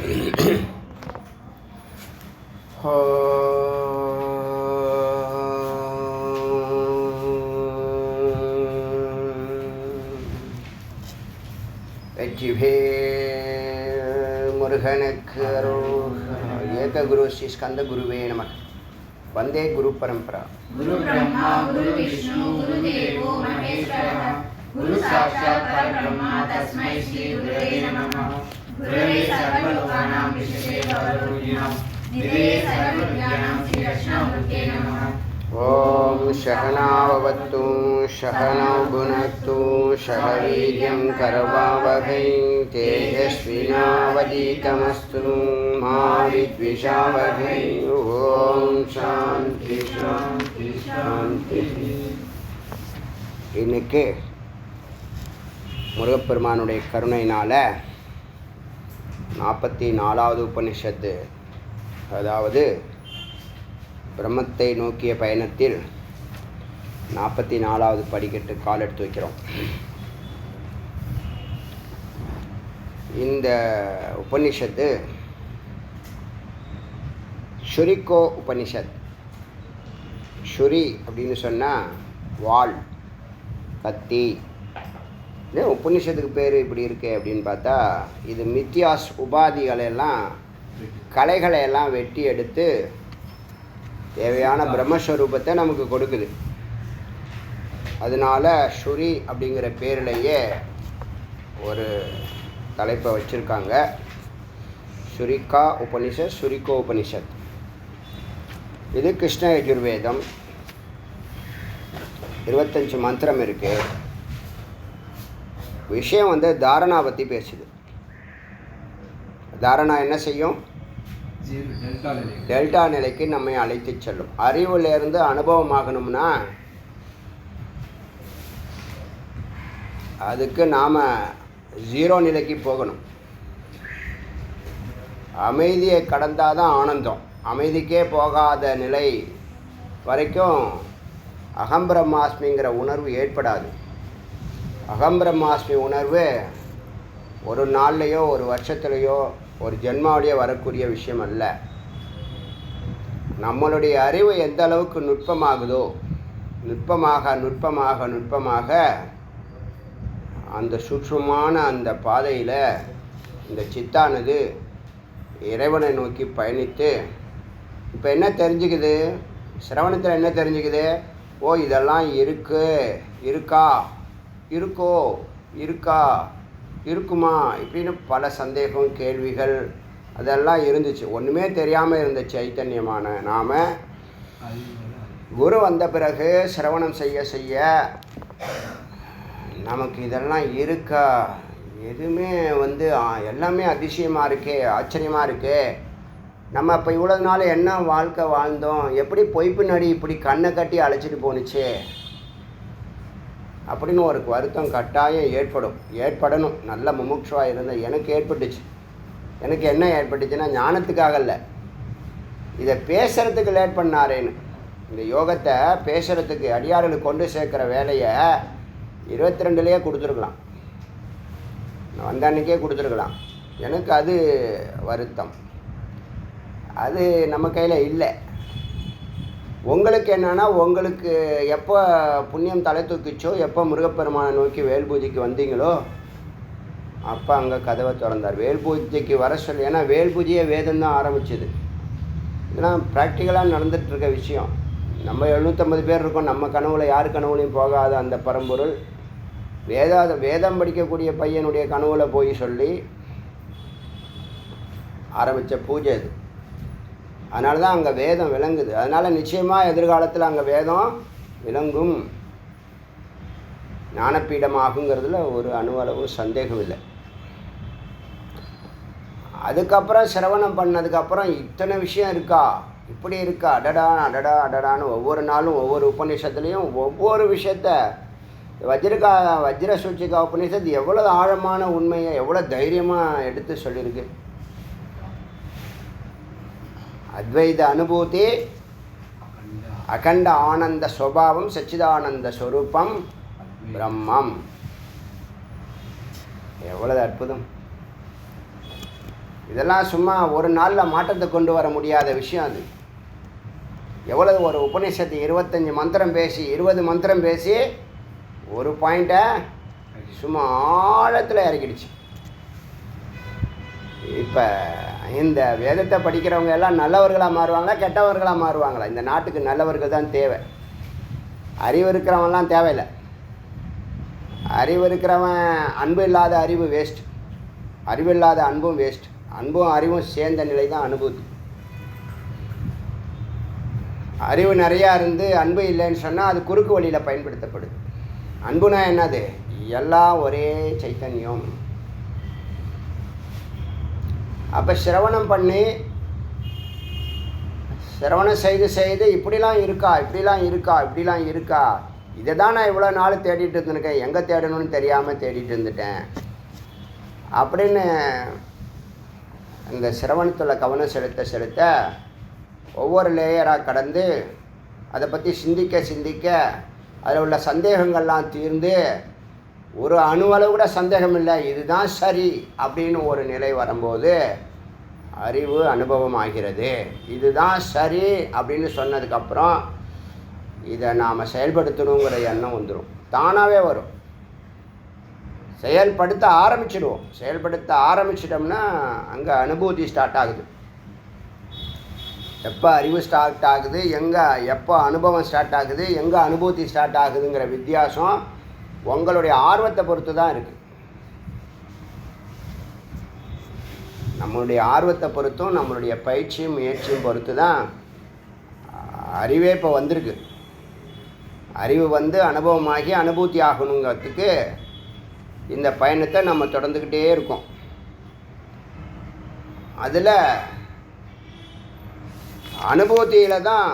முருகனுக்கு அரோகரா. ஏக குரு ஸ்ரீ ஸ்கந்த குருவே நமக. வந்தே குரு பரம்பரா. குரு பிரம்மா குரு விஷ்ணு குரு தேவோ மகேஸ்வரः குரு சாட்சாத் பரபிரம்மா தஸ்மை ஸ்ரீ குருவே நமः. குருவே சர்வலோகானாம் விஷயே பவரோகிணாம் நிதயே சர்வவித்யானாம் ஸ்ரீ தட்சிணாமூர்த்தே நமः. ஓம் சகனாவவத்து சகனோ புனக்து சக வீர்யம் கரவாவகை தேஜஸ்வினாவதீதமஸ்து மா வித்விஷாவகை. ஓம் சாந்தி சாந்தி சாந்தி. இன்னைக்கு முருகப்பெருமானுடைய கருணையினால் 44வது உபனிஷத்து, அதாவது பிரம்மத்தை நோக்கிய பயணத்தில் 44வது படிக்கட்டு கால் எடுத்து வைக்கிறோம். இந்த உபனிஷத்து ஷுரிகோ உபனிஷத். ஷுரி அப்படின்னு சொன்னால் வாள், கத்தி. உபனிஷத்துக்கு பேர் இப்படி இருக்கு அப்படின்னு பார்த்தா, இது மித்யாஸ் உபாதிகளெல்லாம் கலைகளையெல்லாம் வெட்டி எடுத்து தேவையான பிரம்மஸ்வரூபத்தை நமக்கு கொடுக்குது. அதனால் ஷுரி அப்படிங்கிற பேரிலேயே ஒரு தலைப்பை வச்சுருக்காங்க, ஷுரிகா உபனிஷத், ஷுரிகோ உபனிஷத். இது கிருஷ்ண யஜுர்வேதம். 25 மந்திரம் இருக்குது. விஷயம் தாரணா பற்றி பேசுது. தாரணா என்ன செய்யும்? டெல்டா நிலைக்கு நம்மை அழைத்து செல்லும். அறிவுலேருந்து அனுபவமாகணும்னா அதுக்கு நாம் 0 நிலைக்கு போகணும். அமைதியை கடந்தால் தான் ஆனந்தம். அமைதிக்கே போகாத நிலை வரைக்கும் அகம்பிரம்மாஸ்மிங்கிற உணர்வு ஏற்படாது. அகம்பிரம்மாஸ்மி உணர்வு ஒரு நாள்லையோ ஒரு வருஷத்துலையோ ஒரு ஜென்மாவிலேயே வரக்கூடிய விஷயம் அல்ல. நம்மளுடைய அறிவு எந்த அளவுக்கு நுட்பமாகுதோ, நுட்பமாக அந்த சூட்சுமமான அந்த பாதையில் இந்த சித்தானது இறைவனை நோக்கி பயணித்து இப்போ என்ன தெரிஞ்சுக்குது? சிரவணத்தில் என்ன தெரிஞ்சுக்குது? ஓ, இதெல்லாம் இருக்கா, இருக்குமா இப்படின்னு பல சந்தேகம், கேள்விகள் அதெல்லாம் இருந்துச்சு. ஒன்றுமே தெரியாமல் இருந்த சைத்தன்யமான நாம் குரு வந்த பிறகு சிரவணம் செய்ய நமக்கு இதெல்லாம் இருக்கா, எதுவுமே எல்லாமே அதிசயமாக இருக்கே, ஆச்சரியமாக இருக்கே. நம்ம இப்போ இவ்வளோ நாள் என்ன வாழ்க்கை வாழ்ந்தோம், எப்படி பொய் பின்னாடி இப்படி கண்ணை கட்டி அழைச்சிட்டு போணுச்சே அப்படின்னு ஒரு வருத்தம் கட்டாயம் ஏற்படணும். நல்ல முமுட்சுவாக இருந்த எனக்கு ஏற்பட்டுச்சு. எனக்கு என்ன ஏற்பட்டுச்சுன்னா, ஞானத்துக்காக இல்லை, இதை பேசுகிறதுக்கு லேட் பண்ணாரேன்னு. இந்த யோகத்தை பேசுகிறதுக்கு அடியார்களுக்கு கொண்டு சேர்க்குற வேலையை 22லேயே கொடுத்துருக்கலாம், வந்த அன்றைக்கே கொடுத்துருக்கலாம். எனக்கு அது வருத்தம். அது நம்ம கையில் இல்லை. உங்களுக்கு என்னென்னா, உங்களுக்கு எப்போ புண்ணியம் தலை தூக்கிச்சோ, எப்போ முருகப்பெருமானை நோக்கி வேல் பூஜைக்கு வந்தீங்களோ அப்போ அங்கே கதவை திறந்தார். வேல் பூஜைக்கு வர சொல்லி. ஏன்னா வேல் பூஜையை வேதம் தான் ஆரம்பிச்சுது. இதெல்லாம் ப்ராக்டிக்கலாக நடந்துகிட்ருக்க விஷயம். நம்ம 750 பேர் இருக்கோம். நம்ம கனவுல யார் கனவுலையும் போகாத அந்த பரம்பொருள் வேதம் படிக்கக்கூடிய பையனுடைய கனவுல போய் சொல்லி ஆரம்பித்த பூஜை அது. அதனால தான் அங்கே வேதம் விளங்குது. அதனால் நிச்சயமாக எதிர்காலத்தில் அங்கே வேதம் விளங்கும், ஞானப்பீடமாகுங்கிறதுல ஒரு அணுவளவு சந்தேகம் இல்லை. அதுக்கப்புறம் சிரவணம் பண்ணதுக்கப்புறம் இத்தனை விஷயம் இருக்கா, இப்படி இருக்கா, அடடான்னு ஒவ்வொரு நாளும் ஒவ்வொரு உபநிஷத்துலேயும் ஒவ்வொரு விஷயத்த வஜ்ர சூச்சிகா உபநிஷத்து எவ்வளோ ஆழமான உண்மையை எவ்வளோ தைரியமாக எடுத்து சொல்லியிருக்கு. அத்வைத அனுபூதி, அகண்ட ஆனந்த ஸ்வபாவம், சச்சிதானந்த ஸ்வரூபம், பிரம்மம். எவ்வளவு அற்புதம்! இதெல்லாம் சும்மா ஒரு நாளில் மாற்றத்தை கொண்டு வர முடியாத விஷயம். அது எவ்வளவு ஒரு உபநிஷத்து 25 மந்திரம் பேசி 20 மந்திரம் பேசி ஒரு பாயிண்ட்டை சும்மா ஆழத்தில் இறக்கிடுச்சு. இப்போ இந்த வேதத்தை படிக்கிறவங்க எல்லாம் நல்லவர்களாக மாறுவாங்களா கெட்டவர்களாக மாறுவாங்களா? இந்த நாட்டுக்கு நல்லவர்கள் தான் தேவை. அறிவு இருக்கிறவன்லாம் தேவையில்லை. அறிவு இருக்கிறவன் அன்பு இல்லாத அறிவு வேஸ்ட், அறிவு இல்லாத அன்பும் வேஸ்ட். அன்பும் அறிவும் சேர்ந்த நிலை தான் அனுபூதி. அறிவு நிறையா இருந்து அன்பு இல்லைன்னு சொன்னால் அது குறுக்கு வழியில் பயன்படுத்தப்படுது. அன்புனா என்னது? எல்லாம் ஒரே சைத்தன்யம். அப்போ சிரவணம் பண்ணி சிரவணம் செய்து செய்து இப்படிலாம் இருக்கா இப்படிலாம் இருக்கா இப்படிலாம் இருக்கா, இதை தான் நான் இவ்வளோ நாள் தேடிட்டு இருந்திருக்கேன், எங்கே தேடணும்னு தெரியாமல் தேடிட்டு இருந்துட்டேன் அப்படின்னு இந்த சிரவணத்தில் கவனம் செலுத்த ஒவ்வொரு லேயராக கடந்து அதை பற்றி சிந்திக்க சிந்திக்க அதில் உள்ள சந்தேகங்கள்லாம் தீர்ந்து ஒரு அணுவளவு கூட சந்தேகம் இல்லை, இதுதான் சரி அப்படின்னு ஒரு நிலை வரும்போது அறிவு அனுபவம் ஆகிறது. இதுதான் சரி அப்படின்னு சொன்னதுக்கப்புறம் இதை நாம் செயல்படுத்தணுங்கிற எண்ணம் வந்துடும், தானாகவே வரும். செயல்படுத்த ஆரம்பிச்சிடுவோம். செயல்படுத்த ஆரம்பிச்சிட்டோம்னா அங்கே அனுபூதி ஸ்டார்ட் ஆகுது. எப்போ அறிவு ஸ்டார்ட் ஆகுது, எப்போ அனுபவம் ஸ்டார்ட் ஆகுது, எங்கே அனுபூதி ஸ்டார்ட் ஆகுதுங்கிற வித்தியாசம் உங்களுடைய ஆர்வத்தை பொறுத்து தான் இருக்குது. நம்மளுடைய ஆர்வத்தை பொறுத்தும் நம்மளுடைய பயிற்சியும் முயற்சியும் பொறுத்து தான் அறிவே இப்போ வந்திருக்கு. அறிவு வந்து அனுபவமாகி அனுபூதி ஆகணுங்கிறதுக்கு இந்த பயணத்தை நம்ம தொடர்ந்துக்கிட்டே இருக்கோம். அதில் அனுபூதியில் தான்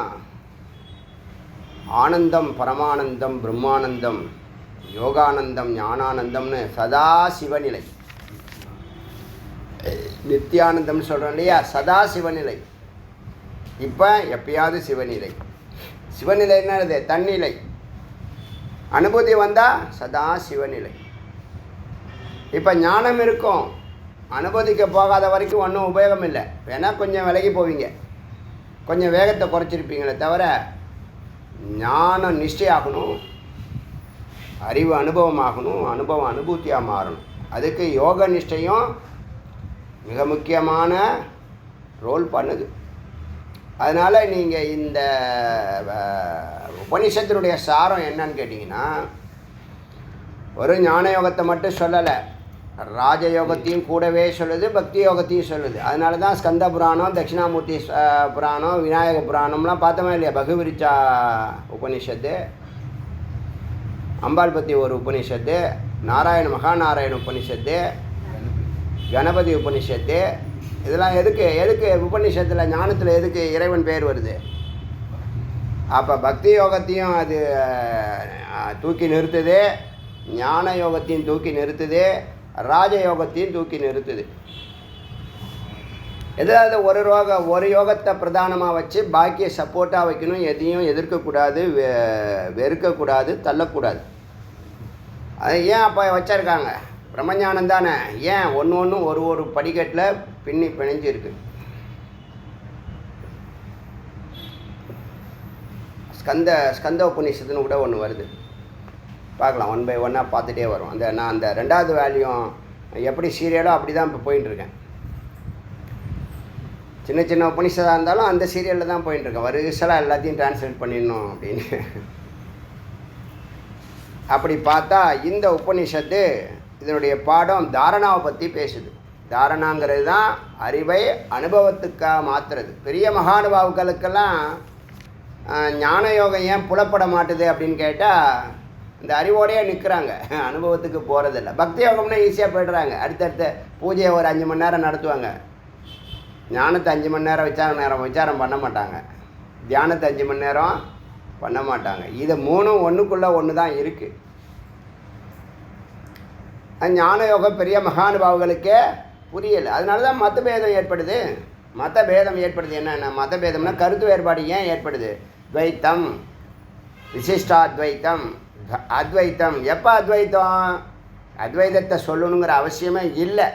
ஆனந்தம், பரமானந்தம், பிரம்மானந்தம், யோகானந்தம், ஞானானந்தம்னு சதா சிவநிலை, நித்தியானந்தம்னு சொல்கிறோம் இல்லையா, சதா சிவநிலை. இப்போ எப்பயாவது சிவநிலை. சிவநிலை என்னது? தன்னிலை. அனுபூதி வந்தால் சதா சிவநிலை. இப்போ ஞானம் இருக்கும், அனுபூதிக்க போகாத வரைக்கும் ஒன்றும் உபயோகம் இல்லை. வேணால் கொஞ்சம் விலகி போவீங்க, கொஞ்சம் வேகத்தை குறைச்சிருப்பீங்களே தவிர ஞானம் நிஷ்டையாகணும், அறிவு அனுபவமாகணும், அனுபவம் அனுபூதியாக மாறணும். அதுக்கு யோக நிஷ்டையும் மிக முக்கியமான ரோல் பண்ணுது. அதனால் நீங்கள் இந்த உபனிஷத்தினுடைய சாரம் என்னன்னு கேட்டிங்கன்னா, ஒரு ஞான யோகத்தை மட்டும் சொல்லலை, ராஜயோகத்தையும் கூடவே சொல்லுது, பக்தி யோகத்தையும் சொல்லுது. அதனால தான் ஸ்கந்த புராணம், தட்சிணாமூர்த்தி புராணம், விநாயக புராணம்லாம் பார்த்தோமா இல்லையா, பகுவிரிச்சா உபனிஷத்து, அம்பாள் பற்றி ஒரு உபனிஷத்து, மகாநாராயண உபனிஷத்து, கணபதி உபனிஷத்து. இதெல்லாம் எதுக்கு உபனிஷத்தில் ஞானத்தில் எதுக்கு இறைவன் பேர் வருது? அப்போ பக்தி யோகத்தையும் அது தூக்கி நிறுத்துது, ஞான யோகத்தையும் தூக்கி நிறுத்துது, ராஜயோகத்தையும் தூக்கி நிறுத்துது. எதாவது ஒரு யோகத்தை பிரதானமாக வச்சு பாக்கிய சப்போர்ட்டாக வைக்கணும், எதையும் எதிர்க்கக்கூடாது, வெறுக்கக்கூடாது, தள்ளக்கூடாது. அது ஏன் அப்போ வச்சுருக்காங்க? பிரம்மஞானம் தானே. ஏன் ஒன்று ஒரு படிக்கட்டில் பிணைஞ்சிருக்கு. ஸ்கந்த உபநிஷத்துன்னு கூட ஒன்று வருது, பார்க்கலாம். 1 by 1 பார்த்துட்டே வரும். நான் அந்த 2வது வேல்யூம் எப்படி சீரியலோ அப்படி தான் இப்போ போயின்ட்டுருக்கேன். சின்ன சின்ன உபநிஷதாக இருந்தாலும் அந்த சீரியலில் தான் போயின்ட்டுருக்கேன். வருஷலாக எல்லாத்தையும் டிரான்ஸ்லேட் பண்ணிடணும் அப்படின்னு. அப்படி பார்த்தா இந்த உபநிஷத்து இதனுடைய பாடம் தாரணாவை பற்றி பேசுது. தாரணாங்கிறது தான் அறிவை அனுபவத்துக்காக மாற்றுறது. பெரிய மகானுபாவுக்களுக்கெல்லாம் ஞான யோகம் ஏன் புலப்பட மாட்டுது அப்படின்னு கேட்டால், இந்த அறிவோடையே நிற்கிறாங்க, அனுபவத்துக்கு போகிறதில்ல. பக்தி யோகம்னா ஈஸியாக போய்டுறாங்க, அடுத்தடுத்த பூஜையை ஒரு 5 மணி நேரம் நடத்துவாங்க, ஞானத்தை 5 மணி நேரம் விசாரம் பண்ண மாட்டாங்க, தியானத்தை 5 மணி நேரம் பண்ண மாட்டாங்க. இது 3 ஒன்றுக்குள்ளே ஒன்று தான் இருக்குது. ஞான யோகம் பெரிய மகானுபாவுகளுக்கே புரியலை. அதனால தான் மதபேதம் ஏற்படுது. மதபேதம் ஏற்படுது. என்னென்ன மதபேதம்னா கருத்து வேறுபாடு ஏன் ஏற்படுது? துவைத்தம், விசிஷ்டாத்வைத்தம், அத்வைத்தம். எப்போ அத்வைத்தம்? அத்வைதத்தை சொல்லணுங்கிற அவசியமே இல்லை.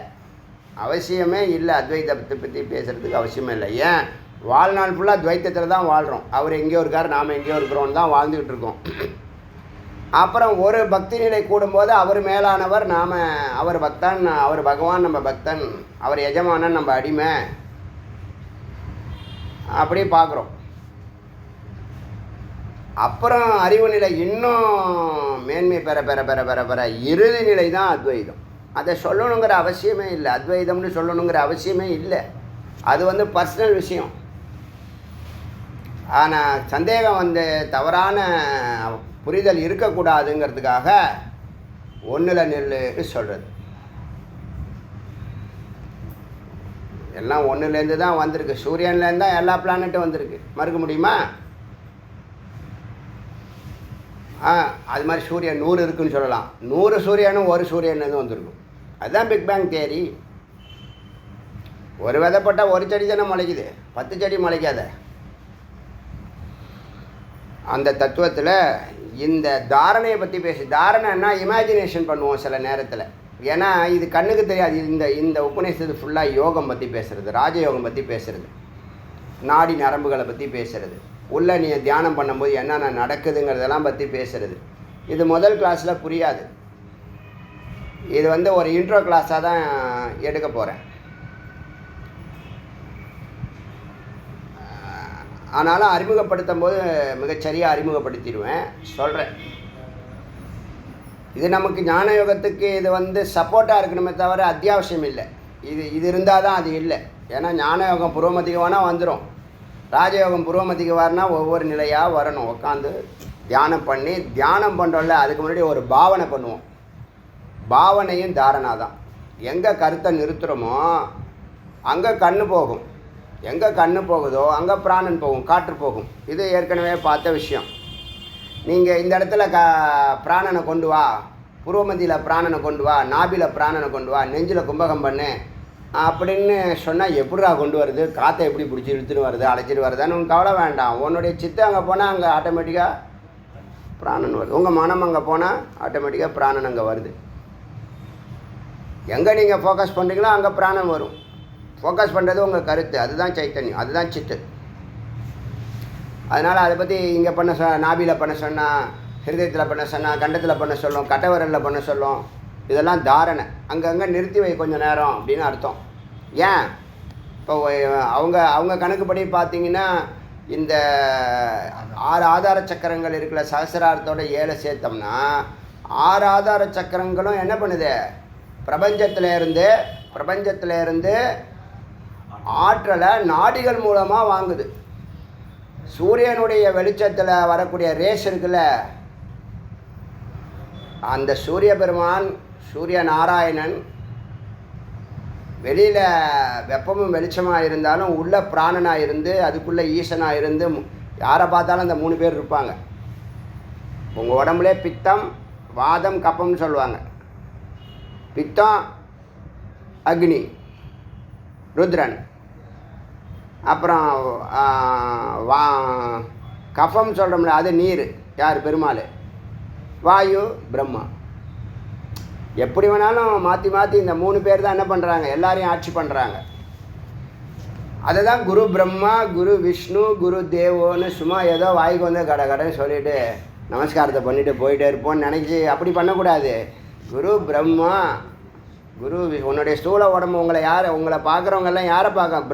அவசியமே இல்லை. அத்வைதத்தை பற்றி பேசுகிறதுக்கு அவசியமே இல்லை. ஏன் வாழ்நாள் ஃபுல்லாக துவைத்தத்தில் தான் வாழ்கிறோம். அவர் எங்கேயோ இருக்கார், நாம் எங்கேயோ இருக்கிறோன்னு தான் வாழ்ந்துக்கிட்டு இருக்கோம். அப்புறம் ஒரு பக்தி நிலை கூடும்போது அவர் மேலானவர், நாம் அவர் பக்தன், அவர் பகவான் நம்ம பக்தன், அவர் எஜமானன் நம்ம அடிமை, அப்படி பார்க்குறோம். அப்புறம் அறிவு நிலை இன்னும் மேன்மை பெற பெற பெற பெற பெற இறுதி நிலை தான் அத்வைதம். அதை சொல்லணுங்கிற அவசியமே இல்லை. அத்வைதம்னு சொல்லணுங்கிற அவசியமே இல்லை. அது பர்சனல் விஷயம். ஆனால் சந்தேகம் தவறான புரிதல் இருக்கக்கூடாதுங்கிறதுக்காக ஒன்றில் நெல்லுன்னு சொல்கிறது. எல்லாம் ஒன்றுலேருந்து தான் வந்திருக்கு. சூரியன்லேருந்து தான் எல்லா பிளானட்டும் வந்திருக்கு. மறுக்க முடியுமா? அது மாதிரி சூரியன் 100 இருக்குன்னு சொல்லலாம். 100 சூரியனும் ஒரு சூரியன்லேருந்து வந்திருக்கும். அதுதான் பிக் பேங் தியரி. ஒரு விதைப்பட்டால் ஒரு செடி தானே முளைக்குது, 10 செடி முளைக்காத. அந்த தத்துவத்தில் இந்த தாரணையை பற்றி தாரணைன்னா இமேஜினேஷன் பண்ணுவோம் சில நேரத்தில். ஏன்னா இது கண்ணுக்கு தெரியாது. இந்த உபநிஷத்து ஃபுல்லாக யோகம் பற்றி பேசுகிறது, ராஜயோகம் பற்றி பேசுகிறது, நாடி நரம்புகளை பற்றி பேசுகிறது, உள்ளே நீ தியானம் பண்ணும்போது என்னென்ன நடக்குதுங்கிறதெல்லாம் பற்றி பேசுகிறது. இது முதல் கிளாஸில் புரியாது. இது ஒரு இன்ட்ரோ கிளாஸாக தான் எடுக்க போகிறேன். ஆனாலும் அறிமுகப்படுத்தும் போது மிகச்சரியாக அறிமுகப்படுத்திடுவேன், சொல்கிறேன். இது நமக்கு ஞான யோகத்துக்கு இது சப்போர்ட்டாக இருக்கணுமே தவிர அத்தியாவசியம் இல்லை. இது இருந்தால் தான் அது இல்லை. ஏன்னா ஞான யோகம் புருவமதிகவானா வந்துடும், ராஜயோகம் புருவமதிக்கு வரனா ஒவ்வொரு நிலையாக வரணும். உட்காந்து தியானம் பண்ணி தியானம் பண்ணுறோம்ல, அதுக்கு முன்னாடி ஒரு பாவனை பண்ணுவோம். பாவனையும் தாரணா தான். எங்கே கருத்தை நிறுத்துகிறோமோ அங்கே கண்ணு போகும், எங்கே கண்ணு போகுதோ அங்கே பிராணன் போகும், காற்று போகும். இது ஏற்கனவே பார்த்த விஷயம். நீங்கள் இந்த இடத்துல பிராணனை கொண்டு வா, புருவமதியில் பிராணனை கொண்டு வா, நாபியில் பிராணனை கொண்டு வா, நெஞ்சில் கும்பகம் பண்ணு அப்படின்னு சொன்னால் எப்படிடா கொண்டு வருது, காற்றை எப்படி பிடிச்சி இழுத்துன்னு வருது, அழைச்சிட்டு வருதான்னு உனக்கு கவலை வேண்டாம். உன்னுடைய சித்தை அங்கே போனால் அங்கே ஆட்டோமேட்டிக்காக பிராணன் வருது. உங்கள் மனம் அங்கே போனால் ஆட்டோமேட்டிக்காக பிராணன் அங்கே வருது. எங்கே நீங்கள் ஃபோக்கஸ் பண்ணுறீங்களோ அங்கே பிராணம் வரும். ஃபோக்கஸ் பண்ணுறது உங்கள் கருத்து, அதுதான் சைத்தன்யம், அதுதான் சித்து. அதனால் அதை பற்றி இங்கே பண்ண நாபியில் பண்ண சொன்னால், ஹிருதயத்தில் பண்ண சொன்னால், கண்டத்தில் பண்ண சொல்லும், கட்டவரலில் பண்ண சொல்லும். இதெல்லாம் தாரணை. அங்கங்கே நிறுத்தி வை கொஞ்சம் நேரம் அப்படின்னு அர்த்தம். ஏன் இப்போ அவங்க கணக்குப்படி பார்த்தீங்கன்னா இந்த 6 ஆதார சக்கரங்கள் இருக்குல்ல, சகசிராரத்தோட 7 சேர்த்தோம்னா 6 ஆதார சக்கரங்களும் என்ன பண்ணுது, பிரபஞ்சத்தில் இருந்து ஆற்றலை நாடிகள் மூலமாக வாங்குது. சூரியனுடைய வெளிச்சத்தில் வரக்கூடிய ரேஸ் இருக்குல்ல, அந்த சூரிய பெருமான், சூரிய நாராயணன் வெளியில் வெப்பமும் வெளிச்சமாக இருந்தாலும் உள்ள பிராணனாக இருந்து அதுக்குள்ளே ஈசனாக இருந்து யாரை பார்த்தாலும் அந்த 3 பேர் இருப்பாங்க. உங்கள் உடம்புலே பித்தம், வாதம், கப்பம்னு சொல்லுவாங்க. பித்தம் அக்னி ருத்ரன், அப்புறம் கஃபம் சொல்கிறோம்ல அது நீர், யார், பெருமாள், வாயு பிரம்மா. எப்படி வேணாலும் மாற்றி மாற்றி இந்த 3 பேர் தான் என்ன பண்ணுறாங்க, எல்லாரையும் ஆட்சி பண்ணுறாங்க. அதை தான் குரு பிரம்மா, குரு விஷ்ணு, குரு தேவோன்னு சும்மா ஏதோ வாய்க்கு கடைன்னு சொல்லிவிட்டு நமஸ்காரத்தை பண்ணிவிட்டு போயிட்டே இருப்போம்னு நினச்சி அப்படி பண்ணக்கூடாது. குரு பிரம்மா, குரு உன்னுடைய ஸ்தூல உடம்பு உங்களை பார்க்குறவங்கெல்லாம் யாரை பார்க்க,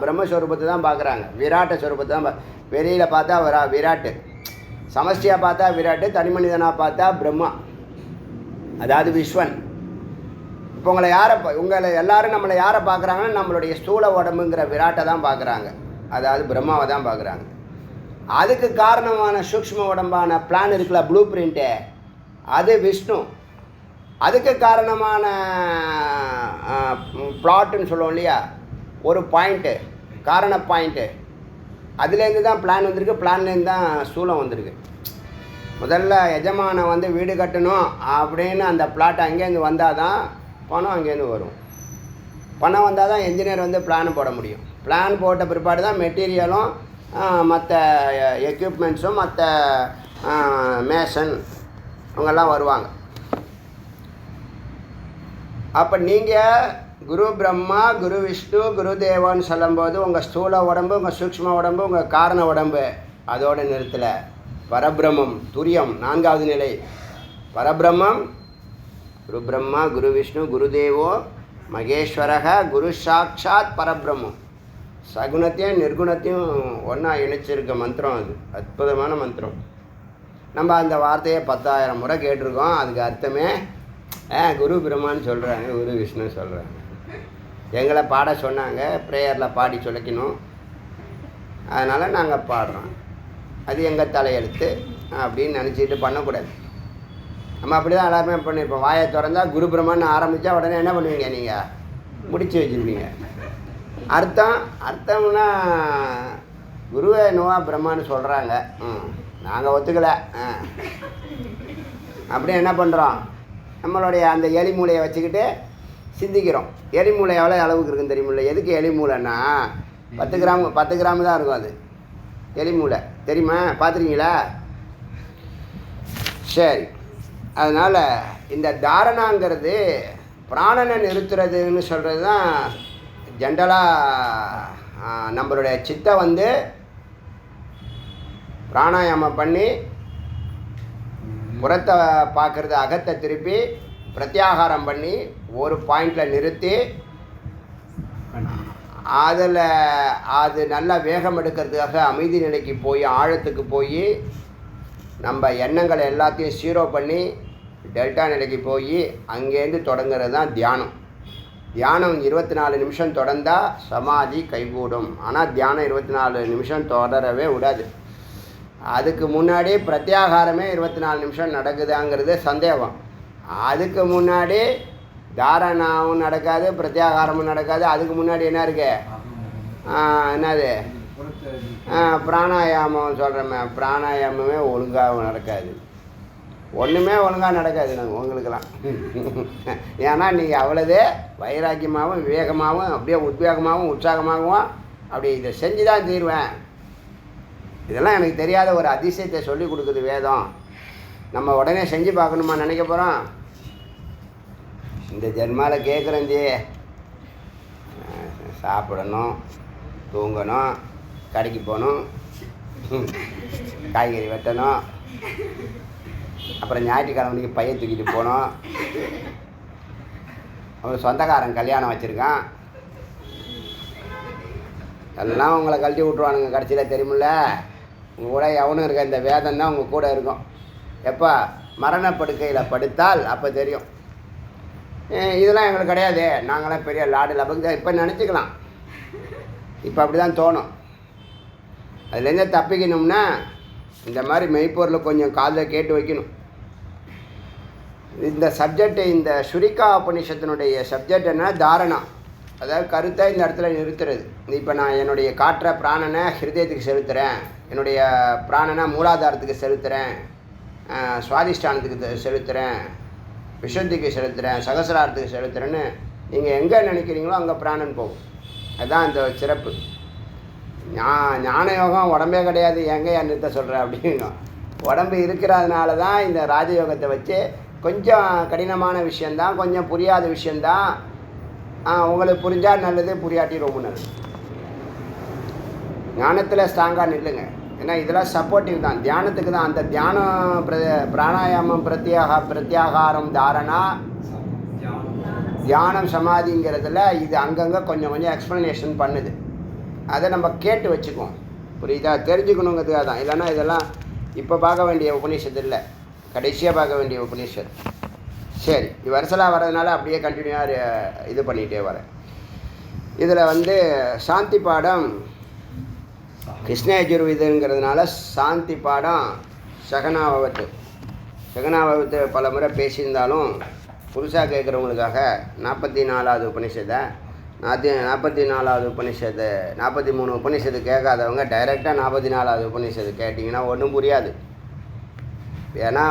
பிரம்மஸ்வரூபத்தை தான் பார்க்குறாங்க, விராட்ட ஸ்வரூபத்தை தான். வெளியில் பார்த்தா விராட்டு, சமஷ்டியாக பார்த்தா விராட்டு, தனி மனிதனாக பார்த்தா பிரம்மா, அதாவது விஸ்வன். இப்போ உங்களை எல்லாரும் நம்மளை யாரை பார்க்குறாங்கன்னா நம்மளுடைய ஸ்தூல உடம்புங்கிற விராட்டை தான் பார்க்குறாங்க, அதாவது பிரம்மாவை தான் பார்க்குறாங்க. அதுக்கு காரணமான சூக்ஷ்ம உடம்பான பிளான் இருக்குல்ல, ப்ளூ பிரிண்ட்டு, அது விஷ்ணு. அதுக்கு காரணமான பிளாட்டுன்னு சொல்லுவோம் இல்லையா, ஒரு பாயிண்ட்டு, காரண பாயிண்ட்டு, அதுலேருந்து தான் பிளான் வந்திருக்கு, பிளான்லேருந்து தான் ஸ்தூலம் வந்திருக்கு. முதல்ல எஜமானை வீடு கட்டணும் அப்படின்னு அந்த பிளாட் அங்கேருந்து வந்தால் தான் பணம் அங்கேருந்து வரும். பணம் வந்தால் தான் என்ஜினியர் பிளான் போட முடியும். பிளான் போட்ட பிற்பாடு தான் மெட்டீரியலும் மற்ற எக்யூப்மெண்ட்ஸும் மற்ற மேசன் அவங்கெல்லாம் வருவாங்க. அப்போ நீங்கள் குரு பிரம்மா, குரு விஷ்ணு, குரு தேவன்னு சொல்லும்போது உங்கள் ஸ்தூல உடம்பு, உங்கள் சூக்ஷ்ம உடம்பு, உங்கள் காரண உடம்பு அதோட நிறுத்தலை. பரபிரம்மம், துரியம், 4வது நிலை. பரபிரம்மம் குரு பிரம்மா, குரு விஷ்ணு, குரு தேவோ மகேஸ்வரக, குரு சாட்சாத் பரபிரம்மம். சகுணத்தையும் நிர்குணத்தையும் ஒன்றா இணைச்சிருக்க மந்திரம் அது. அற்புதமான மந்திரம். நம்ம அந்த வார்த்தையை 10,000 முறை கேட்டிருக்கோம். அதுக்கு அர்த்தமே குரு பிரம்மான்னு சொல்கிறாங்க, குரு விஷ்ணு சொல்கிறாங்க. எங்களை பாட சொன்னாங்க, ப்ரேயரில் பாடி சொல்லிக்கணும். அதனால் நாங்கள் பாடுறோம். அது எங்கள் தலையெழுத்து அப்படின்னு நினச்சிட்டு பண்ணக்கூடாது. நம்ம அப்படி தான் எல்லாருமே பண்ணியிருப்போம். வாயை திறந்தா குரு பிரம்மான்னு ஆரம்பித்தா உடனே என்ன பண்ணுவீங்க? நீங்கள் முடிச்சு வச்சுருப்பீங்க. அர்த்தம்னா குருவை நோவா பிரம்மான்னு சொல்கிறாங்க. நாங்கள் ஒத்துக்கலை. அப்படியே என்ன பண்ணுறோம்? நம்மளுடைய அந்த எலி மூளையை வச்சுக்கிட்டு சிந்திக்கிறோம். எலி மூளை எவ்வளோ அளவுக்கு இருக்குன்னு தெரியுமில்ல? எதுக்கு எலி மூளைன்னா 10 கிராம் தான் இருக்கும் அது எலி மூளை. தெரியுமா? பார்த்துருக்கீங்களா? சரி. அதனால் இந்த தாரணாங்கிறது பிராணனை நிறுத்துறதுன்னு சொல்கிறது தான் ஜென்ரலாக நம்மளுடைய சித்தை வந்து பிராணாயாமம் பண்ணி புறத்தை பார்க்குறது, அகத்தை திருப்பி பிரத்யாகாரம் பண்ணி ஒரு பாயிண்டில் நிறுத்தி அதில் அது நல்லா வேகம் எடுக்கிறதுக்காக அமைதி நிலைக்கு போய் ஆழத்துக்கு போய் நம்ம எண்ணங்களை எல்லாத்தையும் ஜீரோ பண்ணி டெல்டா நிலைக்கு போய் அங்கேருந்து தொடங்குறது தான் தியானம். தியானம் 24 நிமிஷம் தொடர்ந்தால் சமாதி கைகூடும். ஆனால் தியானம் 24 நிமிஷம் தொடரவே விடாது. அதுக்கு முன்னாடி பிரத்யாகாரமே 24 நிமிஷம் நடக்குதாங்கிறது சந்தேகம். அதுக்கு முன்னாடி தாரணாவும் நடக்காது, பிரத்யாகாரமும் நடக்காது. அதுக்கு முன்னாடி என்ன இருக்கு? என்னது? பிராணாயாமம் சொல்கிறோமே, பிராணாயாமமே ஒழுங்காக நடக்காது. ஒன்றுமே ஒழுங்காக நடக்காது உங்களுக்கெல்லாம். ஏன்னா நீங்கள் அவ்வளோதே வைராக்கியமாகவும் விவேகமாகவும் அப்படியே உத்வேகமாகவும் உற்சாகமாகவும் அப்படி இதை செஞ்சு தான் தீருவேன். இதெல்லாம் எனக்கு தெரியாத ஒரு அதிசயத்தை சொல்லி கொடுக்குது வேதம். நம்ம உடனே செஞ்சு பார்க்கணுமா நினைக்க போகிறோம்? இந்த ஜென்மாவில் கேட்குறேஞ்சி, சாப்பிடணும், தூங்கணும், கடைக்கு போகணும், காய்கறி வெட்டணும், அப்புறம் ஞாயிற்றுக்கிழமைக்கு பையை தூக்கிட்டு போகணும், அவன் சொந்தக்காரன் கல்யாணம் வச்சுருக்கான், எல்லாம் உங்களை கழட்டி விட்ருவானுங்க கடைசியில். தெரியுமில்ல? உங்கள் கூட எவனும் இருக்க இந்த வேதம் தான் உங்கள் கூட இருக்கும். எப்போ மரணப்படுக்கையில் படுத்தால் அப்போ தெரியும். இதெல்லாம் எங்களுக்கு கிடையாது, நாங்களாம் பெரிய லாடு லபங்க இப்போ நினச்சிக்கலாம். இப்போ அப்படி தான் தோணும். அதுலேருந்து தப்பிக்கணும்னா இந்த மாதிரி மெய்ப்பொருளை கொஞ்சம் காதில் கேட்டு வைக்கணும். இந்த சப்ஜெக்ட், இந்த சுரிகா உபநிஷத்தினுடைய சப்ஜெக்ட் என்ன? தாரணா. அதாவது கருத்தை இந்த இடத்துல நிறுத்துறது. இப்போ நான் என்னுடைய காற்ற பிராணனை ஹிருதயத்துக்கு செலுத்துகிறேன், என்னுடைய பிராணனை மூலாதாரத்துக்கு செலுத்துகிறேன், சுவாதிஷ்டானத்துக்கு செலுத்துகிறேன், விசுத்திக்கு செலுத்துகிறேன், சகசிராரத்துக்கு செலுத்துகிறேன்னு நீங்கள் எங்கே நினைக்கிறீங்களோ அங்கே பிராணன் போகும். அதுதான் இந்த சிறப்பு. ஞான யோகம் உடம்பே கிடையாது, எங்கே நிறுத்த சொல்கிறேன் அப்படிங்க. உடம்பு இருக்கிறதுனால தான் இந்த ராஜயோகத்தை வச்சு கொஞ்சம் கடினமான விஷயந்தான், கொஞ்சம் புரியாத விஷயந்தான். உங்களுக்கு புரிஞ்சால் நல்லது, புரியாட்டி ரொம்ப நல்லது. ஞானத்தில் ஸ்ட்ராங்காக நில்லுங்க. ஏன்னா இதெல்லாம் சப்போர்ட்டிவ் தான், தியானத்துக்கு தான். அந்த தியானம் பிராணாயாமம், பிரத்யாகாரம், தாரணா, தியானம், சமாதிங்கிறதுல இது அங்கங்கே கொஞ்சம் கொஞ்சம் எக்ஸ்ப்ளனேஷன் பண்ணுது. அதை நம்ம கேட்டு வச்சுக்குவோம். புரியுதா? தெரிஞ்சுக்கணுங்கிறதுக்காக தான். இல்லைன்னா இதெல்லாம் இப்போ பார்க்க வேண்டிய உபநிஷத்து இல்லை, கடைசியாக பார்க்க வேண்டிய உபநிஷத். சரி, இது வருஷலாக வர்றதுனால அப்படியே கண்டினியூவாக இது பண்ணிகிட்டே வரேன். இதில் வந்து சாந்தி பாடம் கிருஷ்ணயஜுர்வேதங்கிறதுனால சாந்தி பாடம் சகனாவத்து. சகனாவத்து பல முறை பேசியிருந்தாலும் புதுசாக கேட்குறவங்களுக்காக 44வது உபநிஷத்தை 44வது உபநிஷத்து 43 உபநிஷத்து கேட்காதவங்க டைரெக்டாக 44வது உபநிஷத்து கேட்டிங்கன்னா ஒன்றும் புரியாது. ஏன்னா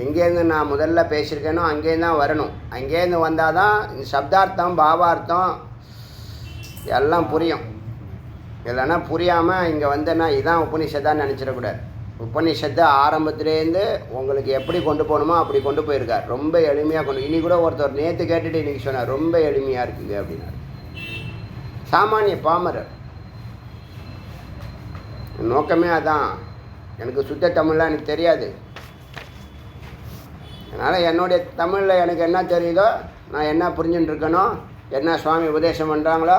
எங்கேருந்து நான் முதல்ல பேசியிருக்கேனோ அங்கேருந்து தான் வரணும். அங்கேருந்து வந்தால் தான் சப்தார்த்தம், பாவார்த்தம் எல்லாம் புரியும். இல்லைன்னா புரியாமல் இங்கே வந்தேன்னா இதுதான் உபநிஷத்தான்னு நினச்சிடக்கூடாது. உபநிஷத்தை ஆரம்பத்துலேருந்து உங்களுக்கு எப்படி கொண்டு போகணுமோ அப்படி கொண்டு போயிருக்கார். ரொம்ப எளிமையாக கொண்டு. இனி கூட ஒருத்தர் நேற்று கேட்டுட்டு இன்றைக்கி சொன்னார் ரொம்ப எளிமையாக இருக்குங்க அப்படின்னாரு. சாமானிய பாமரர் நோக்கமே அதான். எனக்கு சுத்த தமிழ்லாம் எனக்கு தெரியாது. அதனால் என்னுடைய தமிழில் எனக்கு என்ன தெரியுதோ, நான் என்ன புரிஞ்சுட்டு இருக்கனோ, என்ன சுவாமி உபதேசம் பண்ணுறாங்களோ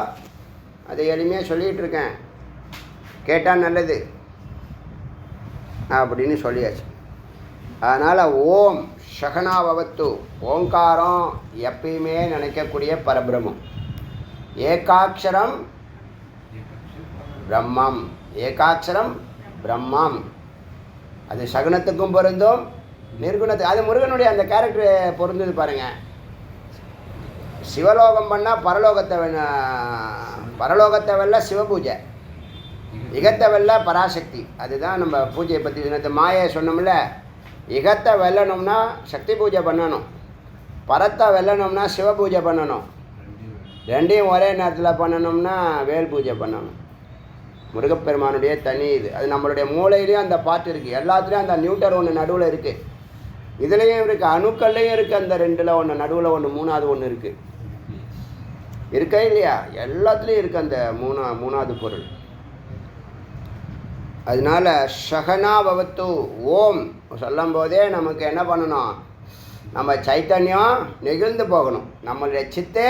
அதை எளிமையாக சொல்லிகிட்டு இருக்கேன். கேட்டால் நல்லது அப்படின்னு சொல்லியாச்சு. அதனால் ஓம் ஷகனாபவத்து, ஓங்காரம் எப்பயுமே நினைக்கக்கூடிய பரபிரம்மம். ஏகாட்சரம் பிரம்மம், ஏகாட்சரம் பிரம்மம். அது சகுனத்துக்கும் பொருந்தும், நிர்குணத்துக்கு. அது முருகனுடைய அந்த கேரக்டர் பொருந்தது பாருங்கள். சிவலோகம் பண்ணால் பரலோகத்தை வெல்ல சிவபூஜை, இகத்தை வெல்ல பராசக்தி. அதுதான் நம்ம பூஜையை பற்றி தினத்தை மாயை சொன்னோம்ல. இகத்தை வெல்லணும்னா சக்தி பூஜை பண்ணணும், பரத்தை வெல்லணும்னா சிவ பூஜை பண்ணணும், ரெண்டையும் ஒரே நேரத்தில் பண்ணணும்னா வேல் பூஜை பண்ணணும். முருகப்பெருமானுடைய தனி இது. அது நம்மளுடைய மூளையிலையும் அந்த பாட்டு இருக்குது. எல்லாத்துலேயும் அந்த நியூட்டர் ஒன்று நடுவில் இருக்குது, இதுலேயும் இருக்குது, அணுக்கள்லேயும் இருக்குது. அந்த ரெண்டில் ஒன்று நடுவில் ஒன்று, மூணாவது ஒன்று இருக்குது. இருக்கா இல்லையா? எல்லாத்துலேயும் இருக்குது அந்த மூணாவது பொருள். அதனால ஷகனாபவத்து ஓம் சொல்லும் போதே நமக்கு என்ன பண்ணணும்? நம்ம சைத்தன்யம் நெகிழ்ந்து போகணும். நம்மளுடைய சித்தே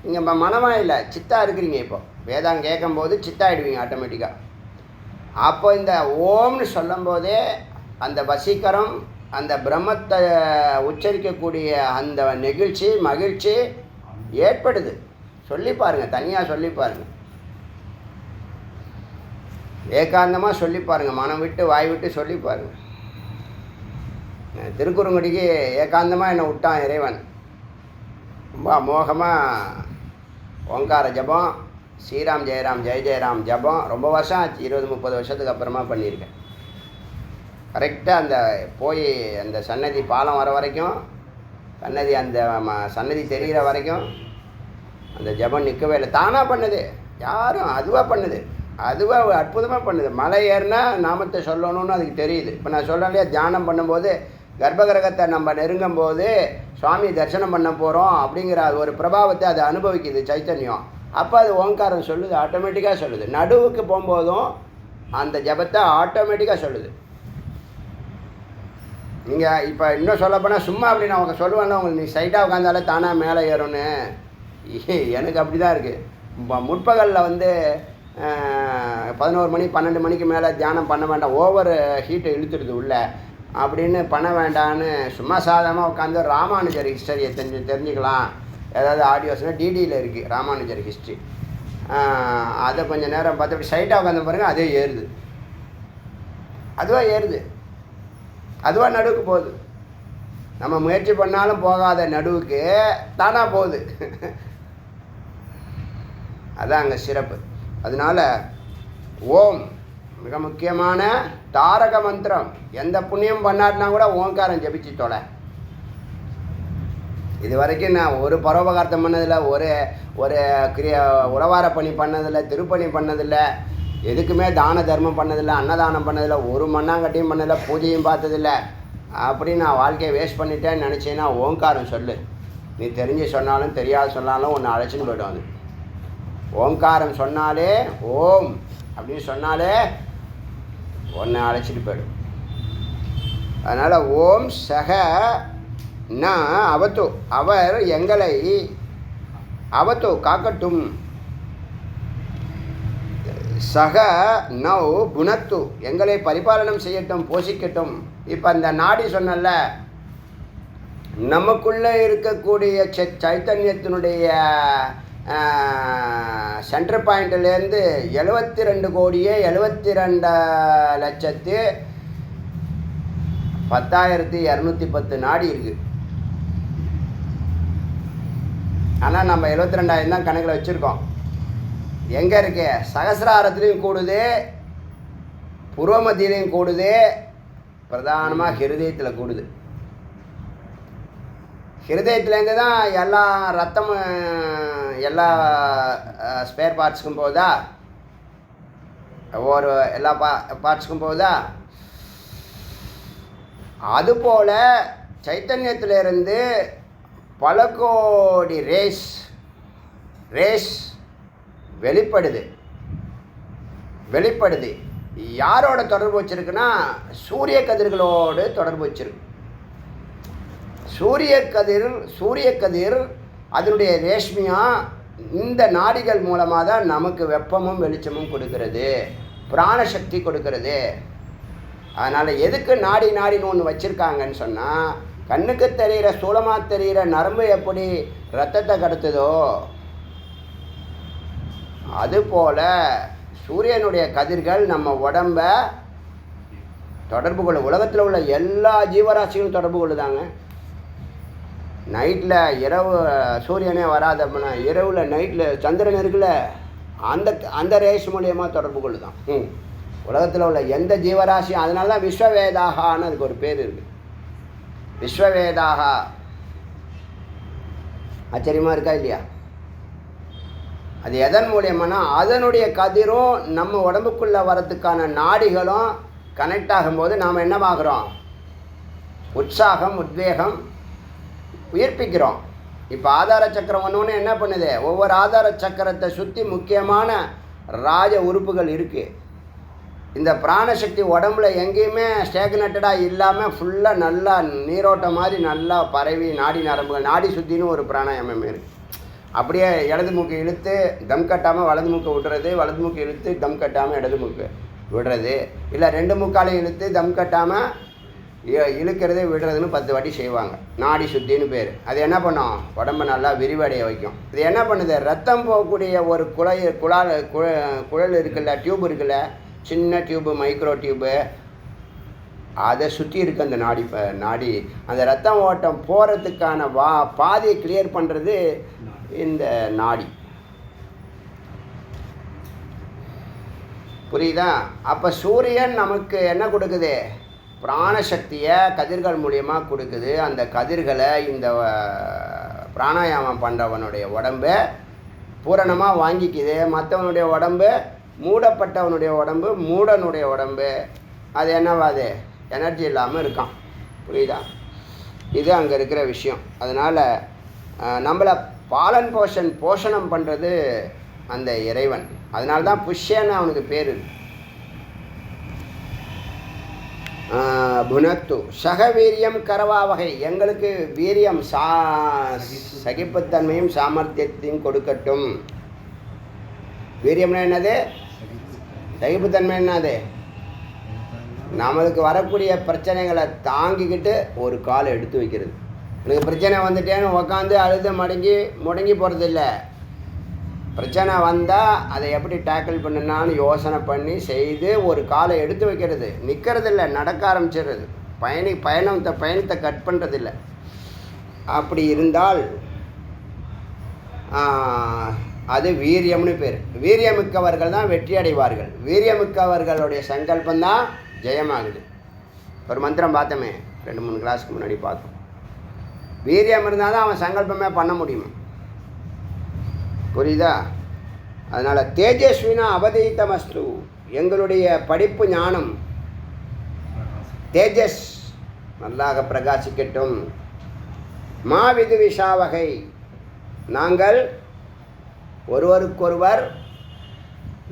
இங்கே மனமாக இல்லை, சித்தா இருக்கிறீங்க. இப்போ வேதாங்க கேட்கும்போது சித்தாயிடுவீங்க ஆட்டோமேட்டிக்காக. அப்போ இந்த ஓம்னு சொல்லும் போதே அந்த வசீகரம், அந்த பிரம்மத்தை உச்சரிக்கக்கூடிய அந்த நெகிழ்ச்சி, மகிழ்ச்சி ஏற்படுது. சொல்லி பாருங்கள், தனியாக சொல்லி பாருங்கள், ஏகாந்தமாக சொல்லி பாருங்கள், மனம் விட்டு வாய் விட்டு சொல்லி பாருங்கள். திருக்குறுங்குடிக்கு ஏகாந்தமாக என்னை விட்டான் இறைவன். ரொம்ப அமோகமாக ஓங்கார ஜபம், ஸ்ரீராம் ஜெயராம் ஜெய ஜெயராம் ஜபம் ரொம்ப வருஷம் ஆச்சு. 20-30 வருஷத்துக்கு அப்புறமா பண்ணியிருக்கேன். கரெக்டாக அந்த போய் அந்த சன்னதி பாலம் வர வரைக்கும், சன்னதி அந்த சன்னதி தெரிகிற வரைக்கும் அந்த ஜபம் நிற்கவே இல்லை. தானாக பண்ணுது, யாரும் அதுவாக பண்ணுது, அதுவாக அற்புதமாக பண்ணுது. மலை ஏறினா நாமத்தை சொல்லணும்னு அதுக்கு தெரியுது. இப்போ நான் சொல்கிறேன் இல்லையா, தியானம் பண்ணும்போது கர்ப்பகிரகத்தை நம்ம நெருங்கும் போது சுவாமி தரிசனம் பண்ண போகிறோம் அப்படிங்கிற ஒரு பிரபாவத்தை அது அனுபவிக்குது சைத்தன்யம். அப்போ அது ஓங்காரம் சொல்லுது, ஆட்டோமேட்டிக்காக சொல்லுது. நடுவுக்கு போகும்போதும் அந்த ஜபத்தை ஆட்டோமேட்டிக்காக சொல்லுது. நீங்கள் இப்போ இன்னும் சொல்லப்போனால் சும்மா அப்படி நான் அவங்க சொல்லுவேன்னா உங்களுக்கு நீ சைட்டாக உட்காந்தாலே தானாக மேலே ஏறும்னு. எனக்கு அப்படி தான் இருக்குது. முற்பகலில் வந்து 11 மணி 12 மணிக்கு மேலே தியானம் பண்ண வேண்டாம், ஓவர் ஹீட்டை இழுத்துடுது உள்ளே அப்படின்னு பண்ண வேண்டான்னு சும்மா சாதாரணமாக உட்காந்து ராமானுஜர் ஹிஸ்டரியை தெரிஞ்சுக்கலாம். ஏதாவது ஆடியோஸ்னால் டிடியில் இருக்குது ராமானுஜர் ஹிஸ்ட்ரி. அதை கொஞ்சம் நேரம் பார்த்து அப்படி சைட்டாக உட்காந்து பாருங்கள், அதே ஏறுது, அதுவாக ஏறுது, அதுவாக நடுவுக்கு போகுது. நம்ம முயற்சி பண்ணாலும் போகாத நடுவுக்கு தானாக போகுது. அதுதான் அங்கே சிறப்பு. அதனால் ஓம் மிக முக்கியமான தாரக மந்திரம். எந்த புண்ணியம் பண்ணாருன்னா கூட ஓங்காரம் ஜபிச்சு தொலை. இது வரைக்கும் நான் ஒரு பரோபகார்த்தம் பண்ணதில்லை, ஒரு உறவார பணி பண்ணதில்லை, திருப்பணி பண்ணதில்லை, எதுக்குமே தான தர்மம் பண்ணதில்லை, அன்னதானம் பண்ணதில்லை, ஒரு மண்ணாங்கட்டியும் பண்ணதில்லை, பூஜையும் பார்த்ததில்லை. அப்படி நான் வாழ்க்கையை வேஸ்ட் பண்ணிட்டேன்னு நினச்சேன்னா ஓங்காரம் சொல்லு. நீ தெரிஞ்சு சொன்னாலும் தெரியாது சொன்னாலும் ஒன்று அழைச்சின்னு போய்டும். அது ஓங்காரம் சொன்னாலே, ஓம் அப்படின்னு சொன்னாலே ஒன்று அழைச்சிட்டு போய்டும். அதனால் ஓம் சக ந அவத்து, அவர் எங்களை அவத்து காக்கட்டும், சக நௌ குணத்து எங்களை பரிபாலனம் செய்யட்டும், போஷிக்கட்டும். இப்போ அந்த நாடி சொன்னல, நமக்குள்ளே இருக்கக்கூடிய சைத்தன்யத்தினுடைய சென்டர் பாயிண்ட்லேருந்து 72,72,10,210 நாடி இருக்குது. ஆனால் நம்ம 72,000 தான் கணக்கில் வச்சுருக்கோம். எங்கே இருக்கு? சகசிராரத்துலேயும் கூடுது, பூர்வ மத்தியிலையும் கூடுது, பிரதானமாக ஹிருதயத்தில் கூடுது. ஹிருதயத்துலேருந்து தான் எல்லா ரத்தம் எல்லா ஸ்பேர் பார்ட்ஸுக்கும் போகுதா, எல்லா பார்ட்ஸுக்கும் போகுதா. அதுபோல் சைத்தன்யத்திலிருந்து பல கோடி ரேஸ் வெளிப்படுது. யாரோட தொடர்பு வச்சுருக்குன்னா சூரிய கதிர்களோடு தொடர்பு வச்சுருக்கு. சூரிய கதிர் அதனுடைய ரேஷ்மியாக இந்த நாடிகள் மூலமாக தான் நமக்கு வெப்பமும் வெளிச்சமும் கொடுக்கறது, பிராணசக்தி கொடுக்கறது. அதனால் எதுக்கு நாடின்னு ஒன்று வச்சுருக்காங்கன்னு சொன்னால், கண்ணுக்கு தெரிகிற ஸ்தூலமாக தெரிகிற நரம்பு எப்படி ரத்தத்தை கடத்துதோ அதுபோல் சூரியனுடைய கதிர்கள் நம்ம உடம்ப தொடர்பு கொள்ள, உலகத்தில் உள்ள எல்லா ஜீவராசிகளும் தொடர்பு கொள்ளுதாங்க. நைட்டில் இரவு சூரியனே வராது அப்படின்னா இரவில் நைட்டில் சந்திரன் இருக்குல்ல, அந்த ரேஸ் மூலியமாக தொடர்பு கொள்ளுதான் உலகத்தில் உள்ள எந்த ஜீவராசியும். அதனால தான் விஸ்வவேதாகான்னு அதுக்கு ஒரு பேர் இருக்குது. விஸ்வவேதாகா ஆச்சரியமாக இருக்கா இல்லையா? அது எதன் மூலியமானா அதனுடைய கதிரும் நம்ம உடம்புக்குள்ளே வரத்துக்கான நாடிகளும் கனெக்ட் ஆகும்போது நாம் என்னவாகிறோம்? உற்சாகம், உத்வேகம், உயிர்ப்பிக்கிறோம். இப்போ ஆதார சக்கரம் ஒன்று என்ன பண்ணுது? ஒவ்வொரு ஆதார சக்கரத்தை சுற்றி முக்கியமான ராஜ உறுப்புகள் இருக்குது. இந்த பிராணசக்தி உடம்புல எங்கேயுமே ஸ்டேக்னட்டடாக இல்லாமல் ஃபுல்லாக நல்லா நீரோட்டம் மாதிரி நல்லா பரவி நாடி நரம்புகள், நாடி சுத்தின்னு ஒரு பிராணாயாமம் இருக்குது. அப்படியே இடது மூக்கு இழுத்து தம் கட்டாமல் வலது மூக்கை விடுறது, வலது மூக்கு இழுத்து தம் கட்டாமல் இடது மூக்கு விடுறது, இல்லை 2 மூக்காலையும் இழுத்து தம் கட்டாமல் இழுக்கிறது விடுறதுன்னு 10 வாட்டி செய்வாங்க. நாடி சுத்தின்னு பேர். அது என்ன பண்ணும்? உடம்பை நல்லா விரிவடைய வைக்கும். இது என்ன பண்ணுது? ரத்தம் போகக்கூடிய ஒரு குழல் இருக்குல்ல, டியூப் இருக்குல்ல, சின்ன டியூப்பு, மைக்ரோ டியூப்பு, அதை சுற்றி இருக்கு அந்த நாடி. அந்த ரத்தம் ஓட்டம் போகிறதுக்கான பாதையை கிளியர் பண்ணுறது இந்த நாடி. புரியுதா? அப்போ சூரியன் நமக்கு என்ன கொடுக்குது? பிராணசக்தியை கதிர்கள் மூலியமாக கொடுக்குது. அந்த கதிர்களை இந்த பிராணாயாமம் பண்ணுறவனுடைய உடம்பு பூரணமாக வாங்கிக்குது. மற்றவனுடைய உடம்பு, மூடப்பட்டவனுடைய உடம்பு, மூடனுடைய உடம்பு அது என்னவாது? எனர்ஜி இல்லாமல் இருக்கான். புரியுதா? இது அங்கே இருக்கிற விஷயம். அதனால் நம்மளை போஷணம் பண்ணுறது அந்த இறைவன். அதனால தான் புஷ்யன்னு அவனுக்கு பேர். புனத்து சகவீரியம் கரவா வகை, எங்களுக்கு வீரியம் சகிப்புத்தன்மையும் சாமர்த்தியத்தையும் கொடுக்கட்டும். வீரியம்னா என்னது? சகிப்புத்தன்மை என்னது? நம்மளுக்கு வரக்கூடிய பிரச்சனைகளை தாங்கிக்கிட்டு ஒரு காலை எடுத்து வைக்கிறது. எனக்கு பிரச்சனை வந்துட்டேன்னு உக்காந்து அழுது முடங்கி போகிறதில்ல. பிரச்சனை வந்தால் அதை எப்படி டேக்கிள் பண்ணுனான்னு யோசனை பண்ணி செய்து ஒரு காலை எடுத்து வைக்கிறது. நிற்கிறதில்ல, நடக்க ஆரம்பிச்சிடுறது. பயணத்தை கட் பண்ணுறதில்ல. அப்படி இருந்தால் அது வீரியம்னு பேர். வீரியமிக்கவர்கள் தான் வெற்றி அடைவார்கள். வீரியமிக்கவர்களுடைய சங்கல்பந்தான் ஜெயமாகுது. ஒரு மந்திரம் பார்த்தோமே 2-3 கிளாஸுக்கு முன்னாடி பார்த்தோம். வீரியம் இருந்தால் தான் அவன் சங்கல்பமே பண்ண முடியும். புரியுதா? அதனால் தேஜஸ்வினா அவதீதமஸ்து, எங்களுடைய படிப்பு ஞானம் தேஜஸ் நல்லாக பிரகாசிக்கட்டும். மாவிது விஷாவகை, நாங்கள் ஒருவருக்கொருவர்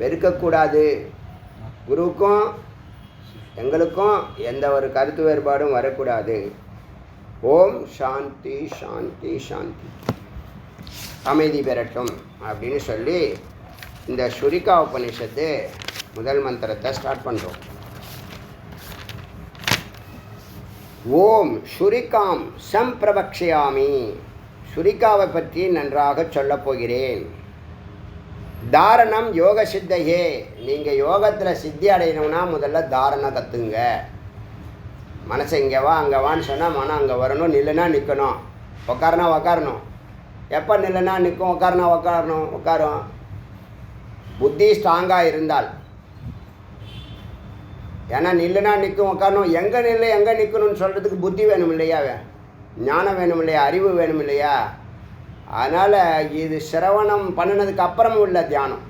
வெறுக்கக்கூடாது. குருவுக்கும் எங்களுக்கும் எந்த ஒரு கருத்து வேறுபாடும் வரக்கூடாது. ஓம் சாந்தி சாந்தி சாந்தி, அமைதி பெறட்டும் அப்படின்னு சொல்லி இந்த சுரிகா உபநிஷத்து முதல் மந்திரத்தை ஸ்டார்ட் பண்ணுறோம். ஓம் சுரிகாம் சம்பிரபக்ஷயாமி, சுரிகாவை பற்றி நன்றாக சொல்லப் போகிறேன். தாரணம் யோக சித்தையே, நீங்கள் யோகத்தில் சித்தி அடையணும்னா முதல்ல தாரணம் கற்றுங்க. மனசை இங்கே வா அங்கே வான்னு சொன்னால் மனம் அங்கே வரணும். நில்லுனா நிற்கணும், உட்காரணும். எப்போ நில்லுனா நிற்கும், உட்காரும். புத்தி ஸ்ட்ராங்காக இருந்தால். ஏன்னா நில்லுனா நிற்கும், உட்காரணும். எங்கே நிற்கணும்னு சொல்கிறதுக்கு புத்தி வேணும் இல்லையா? ஞானம் வேணும் இல்லையா? அறிவு வேணும் இல்லையா? அதனால் இது சிரவணம் பண்ணினதுக்கு அப்புறமும் உள்ள தியானம்,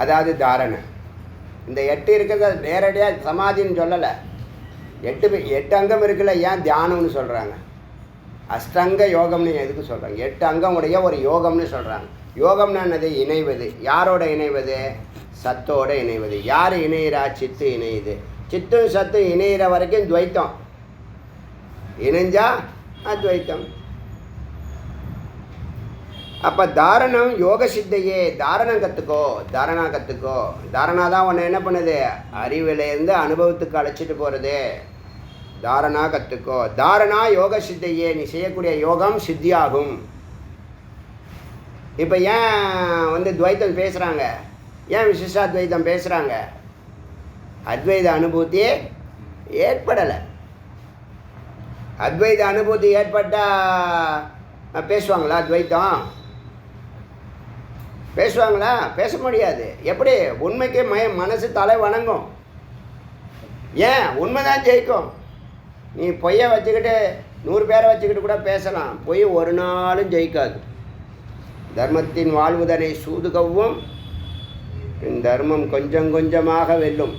அதாவது தாரணை. இந்த 8 இருக்கிறத நேரடியாக சமாதின்னு சொல்லலை. எட்டு அங்கம் இருக்குல்ல, ஏன் தியானம்னு சொல்கிறாங்க? அஷ்டங்க யோகம்னு எதுக்கு சொல்கிறாங்க? 8 அங்கம் உடைய ஒரு யோகம்னு சொல்கிறாங்க. யோகம்னா என்னது? இணைவது. யாரோட இணைவது? சத்தோட இணைவது. யார் இணையிறா? சித்து இணையுது. சித்தும் சத்தும் இணையிற வரைக்கும் துவைத்தம், இணைஞ்சா அத்வைத்தம். அப்போ தாரணம் யோக சித்தையே. தாரணம் கற்றுக்கோ, தாரணா கற்றுக்கோ. தாரணா தான் உன்னை என்ன பண்ணுது? அறிவிலேருந்து அனுபவத்துக்கு அழைச்சிட்டு போகிறது. தாரணா கற்றுக்கோ. தாரணா யோக சித்தையே. நீ செய்யக்கூடிய யோகம் சித்தியாகும். இப்போ ஏன் துவைத்தம் பேசுகிறாங்க? ஏன் விசிஷ்டாத்வைத்தம் பேசுகிறாங்க? அத்வைத அனுபூதியே ஏற்படலை. அத்வைத அனுபூதி ஏற்பட்டால் பேசுவாங்களா? துவைத்தம் பேசுவாங்களா? பேச முடியாது. எப்படி? உண்மைக்கு மனசு தலை வணங்கும். ஏன்? உண்மைதான் ஜெயிக்கும். நீ பொய்யை வச்சுக்கிட்டு 100 பேரை வச்சுக்கிட்டு கூட பேசலாம், பொய் ஒரு நாளும் ஜெயிக்காது. தர்மத்தின் வாழ்வுதனை சூதுகவும் பின் தர்மம் கொஞ்சம் கொஞ்சமாக வெல்லும்.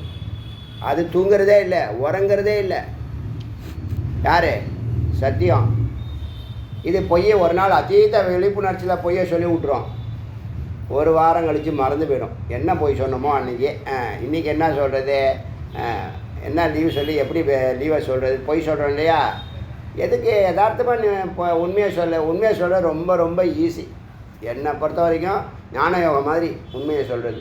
அது தூங்குறதே இல்லை, உறங்குறதே இல்லை. யார்? சத்தியம். இது பொய்யை ஒரு நாள் அதீத விழிப்புணர்ச்சியில் பொய்யை சொல்லி விட்ருவோம். ஒரு வாரம் கழித்து மறந்து போயிடும். என்ன பொய் சொன்னோமோ அன்றைக்கி. இன்றைக்கி என்ன சொல்கிறது? என்ன லீவ் சொல்லி எப்படி லீவை சொல்கிறது? பொய் சொல்கிறோம் இல்லையா? எதுக்கு? யதார்த்தமாக இப்போ உண்மையை சொல்ல ரொம்ப ரொம்ப ஈஸி. என்னை பொறுத்த வரைக்கும் ஞான யோகம் மாதிரி உண்மையை சொல்கிறது.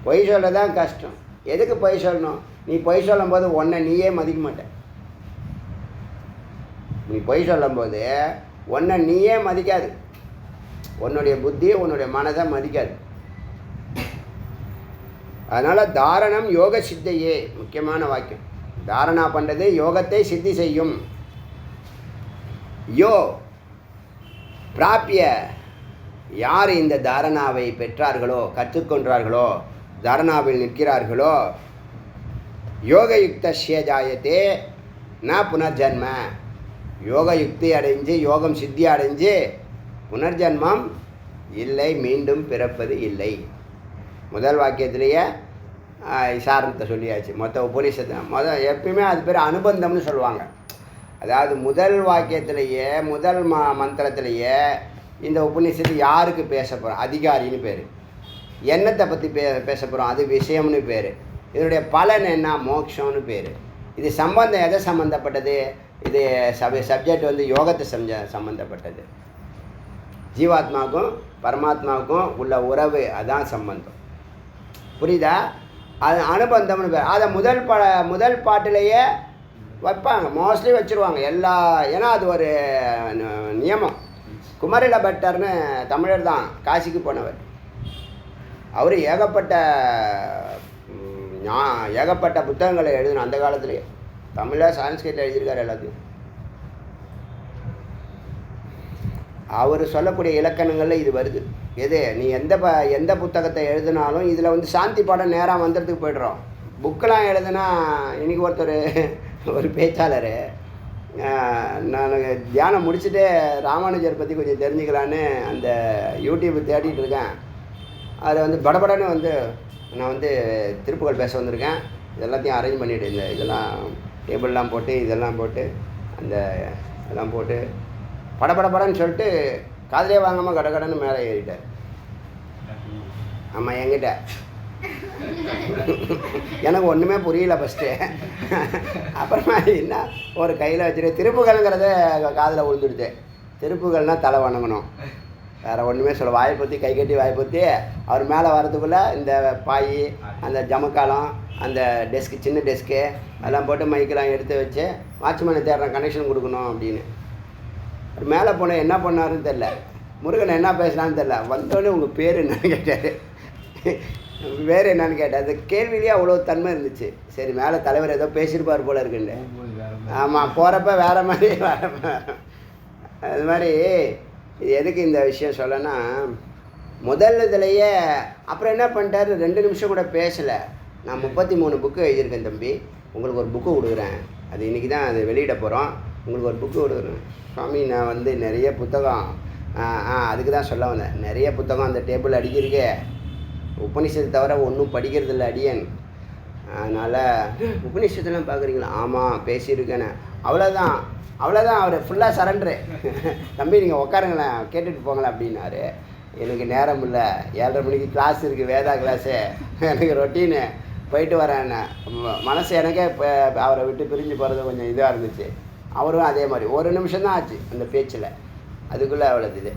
பொய் சொல்ல தான் கஷ்டம். எதுக்கு பொய் சொல்லணும்? நீ பொய் சொல்லும்போது உன்னை நீயே மதிக்க மாட்டேன். நீ பொய் சொல்லும்போது உன்னை நீயே மதிக்காது. உன்னுடைய புத்தி உன்னுடைய மனதை மதிக்காது. அதனால் தாரணம் யோக சித்தையே முக்கியமான வாக்கியம். தாரணா பண்ணுறது யோகத்தை சித்தி செய்யும். யோ பிராப்பிய, யார் இந்த தாரணாவை பெற்றார்களோ, கற்றுக்கொண்டார்களோ, தாரணாவில் நிற்கிறார்களோ, யோகயுக்தஸ்ய ஜாயத்தே ந புனர்ஜன்ம. யோகயுக்தி அடைஞ்சு, யோகம் சித்தி அடைஞ்சு புனர்ஜன்மம் இல்லை, மீண்டும் பிறப்பது இல்லை. முதல் வாக்கியத்திலேயே சாரணத்தை சொல்லியாச்சு. மொத்த உபநிஷத்தை எப்பயுமே அது பேர் அனுபந்தம்னு சொல்லுவாங்க. அதாவது முதல் வாக்கியத்திலேயே, முதல் மந்திரத்திலேயே இந்த உபநிஷத்து யாருக்கு பேச போகிறோம்? அதிகாரின்னு பேர். எண்ணத்தை பற்றி பேச போகிறோம், அது விஷயம்னு பேர். இதனுடைய பலன் என்ன? மோட்சம்னு பேர். இது சம்பந்தம் எதை சம்மந்தப்பட்டது? இது சப்ஜெக்ட் யோகத்தை சம்மந்தப்பட்டது. ஜீவாத்மாவுக்கும் பரமாத்மாவுக்கும் உள்ள உறவு, அதான் சம்பந்தம். புரியுதா? அது அனுபந்தம்னு பேர். அதை முதல் பாட்டிலேயே வைப்பாங்க, மோஸ்ட்லி வச்சுருவாங்க எல்லா. ஏன்னா அது ஒரு நியமம். குமரில பட்டர்னு தமிழர் தான், காசிக்கு போனவர். அவர் ஏகப்பட்ட புத்தகங்களை எழுதணும் அந்த காலத்துலேயே. தமிழில் சான்ஸ்கிரிட்டில் எழுதியிருக்காரு எல்லாத்தையும். அவர் சொல்லக்கூடிய இலக்கணங்களில் இது வருது. எது? நீ எந்த புத்தகத்தை எழுதினாலும் இதில் சாந்தி பாடம் நேராக மந்திரத்துக்கு போய்ட்றோம். புக்கெலாம் எழுதுனா, இன்றைக்கி ஒரு பேச்சாளர், நான் தியானம் முடிச்சுட்டு ராமானுஜர் பற்றி கொஞ்சம் தெரிஞ்சுக்கலான்னு அந்த யூடியூப் தேடிட்டு இருக்கேன். அதை படபடன்னு நான் திருப்புகழ் பேச வந்திருக்கேன். இதெல்லாத்தையும் அரேஞ்ச் பண்ணிவிட்டு இதெல்லாம் டேபிள்லாம் போட்டு இதெல்லாம் போட்டு இதெல்லாம் போட்டு படபடன்னு சொல்லிட்டு காதலே வாங்காமல் கடன்னு மேலே ஏறிட்டார். ஆமாம், என்கிட்ட எனக்கு ஒன்றுமே புரியல ஃபஸ்ட்டு. அப்புறமா என்ன ஒரு கையில் வச்சுட்டு திருப்புகள்ங்கிறத காதில் விழுந்துடுச்சு. திருப்புகள்னால் தலை வணங்கணும், வேறு ஒன்றுமே சொல்ல. வாயை பற்றி கை கட்டி வாயை பற்றி அவர் மேலே வரதுக்குள்ளே இந்த பாய், அந்த ஜமக்காலம், அந்த டெஸ்க்கு, சின்ன டெஸ்க்கு அதெல்லாம் போட்டு மைக்கெல்லாம் எடுத்து வச்சு வாட்ச்மேனை தேடுறேன், கனெக்ஷன் கொடுக்கணும் அப்படின்னு. அவர் மேலே போன என்ன பண்ணாருன்னு தெரில, முருகன் என்ன பேசுனான்னு தெரில. வந்தோடனே உங்கள் பேர் என்னன்னு கேட்டார், வேறு என்னன்னு கேட்டார். அந்த கேள்வியிலேயே அவ்வளோ தன்மை இருந்துச்சு. சரி, மேலே தலைவர் ஏதோ பேசியிருப்பார் போல இருக்குன்னு. ஆமாம், போகிறப்ப வேறு மாதிரி அது மாதிரி. இது எதுக்கு இந்த விஷயம் சொல்லனா, முதல் இதுலையே அப்புறம் என்ன பண்ணிட்டார், 2 நிமிஷம் கூட பேசலை. நான் 33 புக்கு எழுதியிருக்கேன் தம்பி, உங்களுக்கு ஒரு புக்கு கொடுக்குறேன், அது இன்றைக்கி தான் அது வெளியிட போகிறோம், உங்களுக்கு ஒரு புக்கு கொடுக்குறேன். சுவாமி, நான் நிறைய புத்தகம், அதுக்கு தான் சொல்ல வந்தேன், நிறைய புத்தகம் அந்த டேபிள் அடிக்கிருக்கே, உபநிஷத்தை தவிர ஒன்றும் படிக்கிறதில்ல அடியன். அதனால் உபநிஷத்துலாம் பார்க்குறீங்களா? ஆமாம் பேசியிருக்கேன்னு. அவ்வளோதான் அவர் ஃபுல்லாக சரண்டரு. தம்பி நீங்கள் உட்காருங்களேன், கேட்டுட்டு போங்களேன் அப்படின்னாரு. எனக்கு நேரம் இல்லை, 7:30 மணிக்கு கிளாஸ் இருக்குது, வேதா கிளாஸு, எனக்கு ரொட்டீனு, போயிட்டு வரேன். மனசு எனக்கே இப்போ அவரை விட்டு பிரிஞ்சு போகிறது கொஞ்சம் இதாக இருந்துச்சு. அவரும் அதே மாதிரி 1 நிமிஷம் தான் ஆச்சு அந்த பேச்சில், அதுக்குள்ளே அவ்வளோது இது.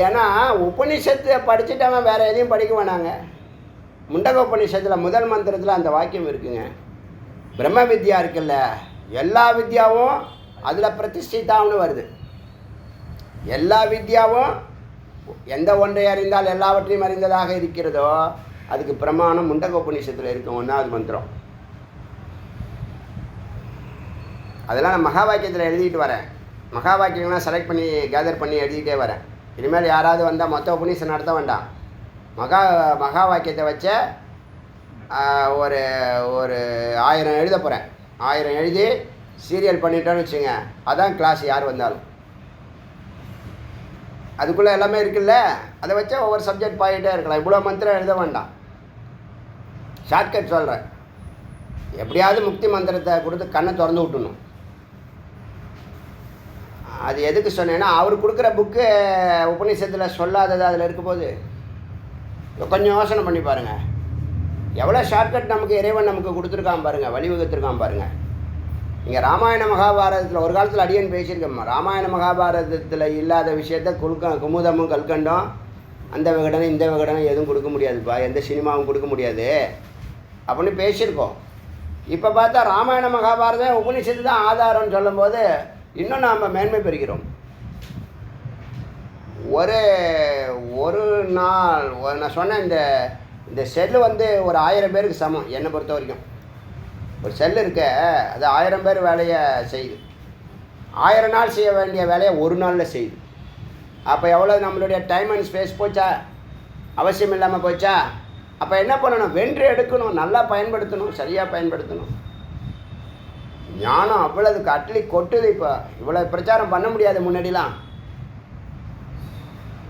ஏன்னா உபநிஷத்தை படிச்சுட்டாமல் வேறு எதையும் படிக்க வேணாங்க. முண்டக உபநிஷத்தில் முதல் மந்திரத்தில் அந்த வாக்கியம் இருக்குங்க. பிரம்ம வித்யா இருக்குல்ல, எல்லா வித்யாவும் அதில் பிரதிஷ்டிதான்னு வருது. எல்லா வித்யாவும் எந்த ஒன்றை அறிந்தால் எல்லாவற்றையும் அறிந்ததாக இருக்கிறதோ அதுக்கு பிரமாணம் முண்டக உபநிஷத்தில் இருக்கும் 1வது மந்திரம். அதெல்லாம் நான் மகா வாக்கியத்தில் எழுதிட்டு வரேன். மகா வாக்கியங்கள்லாம் செலக்ட் பண்ணி கேதர் பண்ணி எழுதிக்கிட்டே வரேன். இனிமேல் யாராவது வந்தால் மொத்த உபநிஷம் நடத்த வேண்டாம், மகா வாக்கியத்தை வச்ச ஒரு 1000 எழுத போகிறேன். 1000 எழுதி சீரியல் பண்ணிட்டோன்னு வச்சுங்க, அதான் கிளாஸ் யார் வந்தாலும். அதுக்குள்ளே எல்லாமே இருக்குல்ல, அதை வச்சா ஒவ்வொரு சப்ஜெக்ட் பாயிட்டே இருக்கலாம். இவ்வளோ மந்திரம் எழுத வேண்டாம், ஷார்ட்கட் சொல்கிறேன். எப்படியாவது முக்தி மந்திரத்தை கொடுத்து கண்ணை திறந்து விட்டணும். அது எதுக்கு சொன்னேன்னா, அவர் கொடுக்குற புக்கு உபநிஷத்தில் சொல்லாதது அதில் இருக்க போது கொஞ்சம் யோசனை பண்ணி பாருங்கள். எவ்வளோ ஷார்ட்கட் நமக்கு இறைவன் நமக்கு கொடுத்துருக்கான் பாருங்கள், வழிவகுத்திருக்கான் பாருங்கள். இங்கே ராமாயண மகாபாரதத்தில் ஒரு காலத்தில் அடியன் பேசியிருக்கேம்மா. ராமாயண மகாபாரதத்தில் இல்லாத விஷயத்த குமுதமும் கல்கண்டும் அந்த விகடனம் இந்த விகடனம் எதுவும் கொடுக்க முடியாதுப்பா, எந்த சினிமாவும் கொடுக்க முடியாது அப்படின்னு பேசியிருக்கோம். இப்போ பார்த்தா ராமாயண மகாபாரதம் உபநிஷத்து தான் ஆதாரம்னு சொல்லும்போது இன்னும் நாம் மேன்மை பெறுகிறோம். ஒரு நாள் நான் சொன்னேன், இந்த செல்லு ஒரு 1000 பேருக்கு சமம் என்னை பொறுத்த வரைக்கும். ஒரு செல்லு இருக்க, அது 1000 பேர் வேலையை செய்யுது. 1000 நாள் செய்ய வேண்டிய வேலையை ஒரு நாளில் செய்யுது. அப்போ எவ்வளோ நம்மளுடைய டைம் அண்ட் ஸ்பேஸ் போச்சா, அவசியம் இல்லாமல் போச்சா? அப்போ என்ன பண்ணணும்? வென்று எடுக்கணும், நல்லா பயன்படுத்தணும், சரியாக பயன்படுத்தணும். ஞானம் அவ்வளோதுக்கு அட்லி கொட்டுது. இப்போ இவ்வளோ பிரச்சாரம் பண்ண முடியாது. முன்னாடிலாம்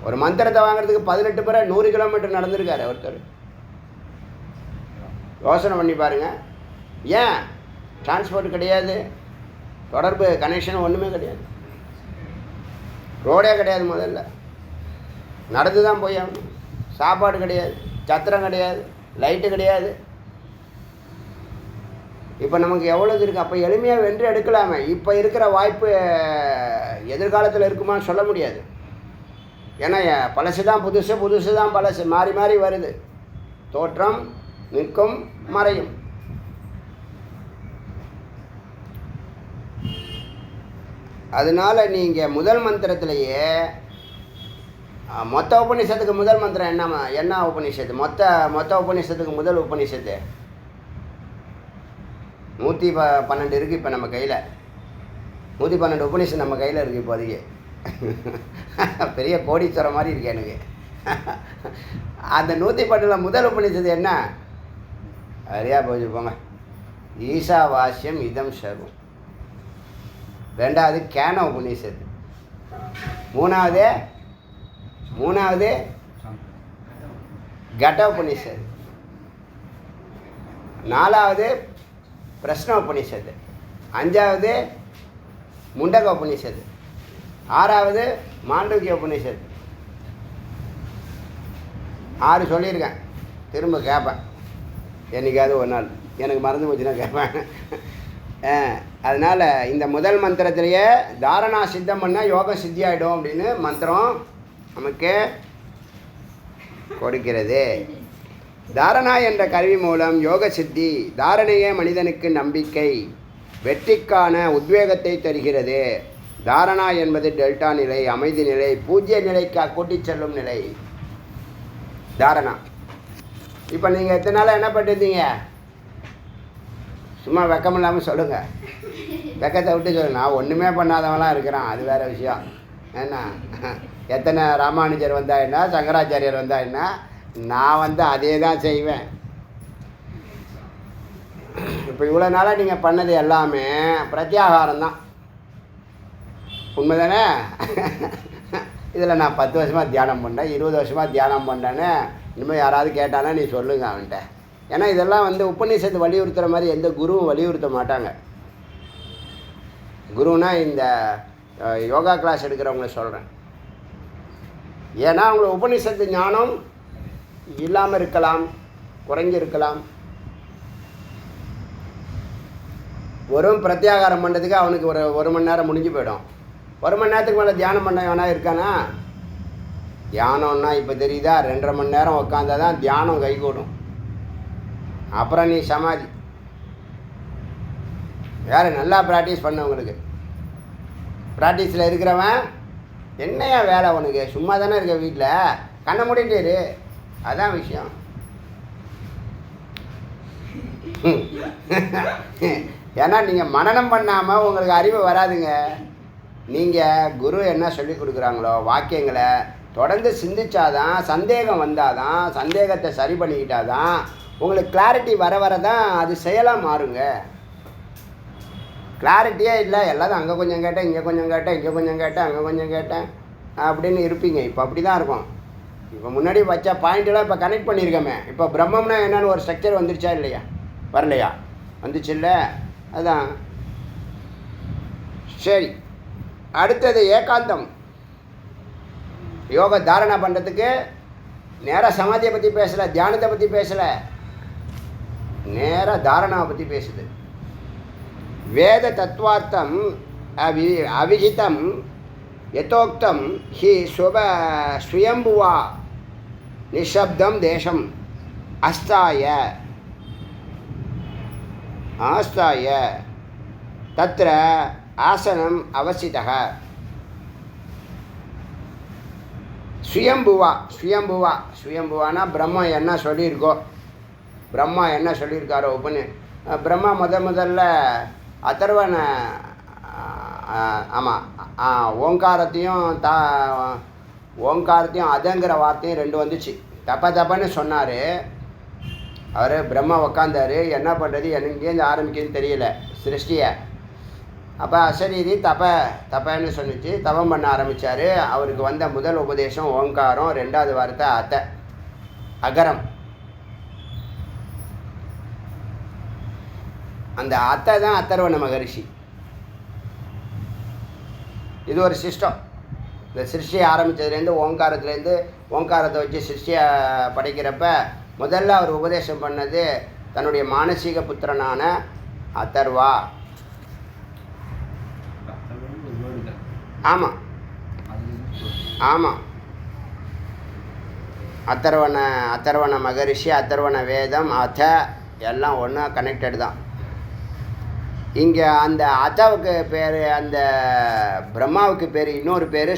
ஒரு மந்திரத்தை வாங்குறதுக்கு 18 பேரை 100 கிலோமீட்டர் நடந்திருக்காரு ஒருத்தர். யோசனை பண்ணி பாருங்கள். ஏன்? டிரான்ஸ்போர்ட் கிடையாது, தொடர்பு கனெக்ஷன் ஒன்றுமே கிடையாது, ரோடே கிடையாது, முதல்ல நடந்து தான் போய் ஆகணும். சாப்பாடு கிடையாது, சத்திரம் கிடையாது, லைட்டு கிடையாது. இப்போ நமக்கு எவ்வளோது இருக்குது. அப்போ எளிமையாக வென்று எடுக்கலாமே. இப்போ இருக்கிற வாய்ப்பு எதிர்காலத்தில் இருக்குமான்னு சொல்ல முடியாது. ஏன்னா பழசு தான் புதுசு, புதுசு தான் பழசு, மாறி மாறி வருது. தோற்றம் நிற்கும் மறையும். அதனால் நீங்கள் முதல் மந்திரத்திலேயே மொத்த உபநிஷத்துக்கு முதல் மந்திரம் என்ன உபநிஷத்து? மொத்த உபநிஷத்துக்கு முதல் உபநிஷத்து 112 இருக்குது. இப்போ நம்ம கையில் 112 உபநிஷத்து நம்ம கையில் இருக்குது இப்போதைக்கு. பெரிய கோடீஸ்வரம் மாதிரி இருக்கு எனக்கு. அந்த 112 முதல் உபநிஷத்து என்ன? சரியா போச்சு போங்க. ஈசாவாஸ்யம் இதம் சர்வம். 2வது கேன உபநிஷத்து. 3வது கட உபநிஷத்து. 4வது பிரஷ்ன உபநிஷத்து. 5வது முண்டக உபநிஷத்து. 6வது மாண்டூக்கிய உபநிஷத்து. 6 சொல்லியிருக்கேன், திரும்ப கேட்பேன் என்னைக்காவது ஒரு நாள், எனக்கு மறந்து போச்சுன்னா கேட்பேன். அதனால் இந்த முதல் மந்திரத்திலேயே தாரணா சித்தம் பண்ணால் யோகம் சித்தி ஆகிடும் அப்படின்னு மந்திரம் நமக்கு கொடுக்கிறது. தாரணா என்ற கருவி மூலம் யோக சித்தி. தாரணையே மனிதனுக்கு நம்பிக்கை, வெற்றிக்கான உத்வேகத்தை தருகிறது. தாரணா என்பது டெல்டா நிலை, அமைதி நிலை, பூஜ்ய நிலைக்கு கூட்டிச் செல்லும் நிலை தாரணா. இப்போ நீங்கள் எத்தனை நாளாக என்ன பண்ணிருந்தீங்க? சும்மா வெக்கம் இல்லாமல் சொல்லுங்கள். வெக்கத்தை விட்டு சொல்லுங்கள். நான் ஒன்றுமே பண்ணாதவங்களாம் இருக்கிறான், அது வேறு விஷயம். ஏன்னா எத்தனை ராமானுஜர் வந்தா என்ன, சங்கராச்சாரியர் வந்தா என்ன, நான் அதே தான் செய்வேன். இப்போ இவ்வளோ நாளாக நீங்கள் பண்ணது எல்லாமே பிரத்யாகாரம் தான், உண்மை தானே? இதில் நான் 10 வருஷமாக தியானம் பண்ணேன், 20 வருஷமாக தியானம் பண்ணேன்னு இனிமேல் யாராவது கேட்டானா நீ சொல்லுங்க அவன்கிட்ட. ஏன்னா இதெல்லாம் வந்து உபநிஷத்து வலியுறுத்துகிற மாதிரி எந்த குருவும் வலியுறுத்த மாட்டாங்க. குருனா இந்த யோகா கிளாஸ் எடுக்கிறவங்கள சொல்கிறேன். ஏன்னா அவங்கள உபநிஷத்து ஞானம் இல்லாமல் இருக்கலாம், குறைஞ்சிருக்கலாம். வெறும் பிரத்யாகாரம் பண்ணுறதுக்கு அவனுக்கு ஒரு மணி நேரம் முடிஞ்சு போயிடும். 1 மணி நேரத்துக்கு மேலே தியானம் பண்ண வேணா இருக்கானா? தியானம்னா இப்போ தெரியுதா, 2.5 மணி நேரம் உட்காந்தா தான் தியானம் கைகூடும். அப்புறம் நீ சமாதி. யார் நல்லா ப்ராக்டிஸ் பண்ணவங்களுக்கு. ப்ராக்டிஸில் இருக்கிறவன் என்னையா வேலை உனக்கு, சும்மா தானே இருக்க வீட்டில், கண்ணை மூடிட்டு இரு, அதான் விஷயம். ஏன்னா நீங்கள் மனனம் பண்ணாமல் உங்களுக்கு அறிவு வராதுங்க. நீங்கள் குரு என்ன சொல்லி கொடுக்குறாங்களோ வாக்கியங்களை தொடர்ந்து சிந்திச்சாதான், சந்தேகம் வந்தால் தான், சந்தேகத்தை சரி பண்ணிக்கிட்டாதான் உங்களுக்கு கிளாரிட்டி வர தான் அது செயலாக மாறுங்க. கிளாரிட்டியே இல்லை, எல்லாரும் அங்கே கொஞ்சம் கேட்டேன், இங்கே கொஞ்சம் கேட்டேன், இங்கே கொஞ்சம் கேட்டேன், அங்கே கொஞ்சம் கேட்டேன் அப்படின்னு இருப்பீங்க. இப்போ அப்படி தான் இருக்கும். இப்போ முன்னாடி வச்ச பாயிண்ட்டெல்லாம் இப்போ கனெக்ட் பண்ணியிருக்கோமே. இப்போ பிரம்மம்னா என்னென்னு ஒரு ஸ்ட்ரக்சர் வந்துருச்சா இல்லையா? வரலையா? வந்துச்சு இல்லை? அதான். சரி, அடுத்தது ஏகாந்தம். யோக தாரணை பண்ணுறதுக்கு நேராக சமாதியை பற்றி பேசலை, தியானத்தை பற்றி பேசலை, நேராக தாரணாவை பற்றி பேசுது. வேத தத்துவார்த்தம் அவிஹிதம் யதோக்தம் ஹி ஸ்வயம்புவா நிஷப்தம் தேசம் ஆஸ்தாய தத்ர ஆசனம் அவசிதः. சுயம்புவானா பிரம்மா என்ன சொல்லியிருக்கோ, பிரம்மா என்ன சொல்லியிருக்காரோ பிரம்மா முதல்ல அதர்வன ஆமாம் ஓங்காரத்தையும் அதங்கிற வார்த்தையும் 2 வந்துச்சு. தப்பன்னு சொன்னார் அவர். பிரம்மா உக்காந்தார், என்ன பண்ணுறது எங்கேருந்து ஆரம்பிக்குதுன்னு தெரியல சிருஷ்டியை. அப்போ அசரீரி தப்பன்னு சொன்னிச்சு, தவம் பண்ண ஆரம்பித்தார். அவருக்கு வந்த முதல் உபதேசம் ஓங்காரம், 2வது வார்த்தை அகரம். அந்த தான் அதர்வண மகரிஷி. இது ஒரு சிஸ்டம். இந்த சிருஷ்டியை ஆரம்பித்ததுலேருந்து ஓங்காரத்தை வச்சு சிருஷ்டியை படைக்கிறப்ப முதல்ல அவர் உபதேசம் பண்ணது தன்னுடைய மானசீக புத்திரனான அதர்வா. ஆமாம் அதர்வண மகரிஷி, அதர்வண வேதம், எல்லாம் ஒன்றா கனெக்டட் தான். இங்கே அந்த அதாவுக்கு பேர், அந்த பிரம்மாவுக்கு பேர், இன்னொரு பேர்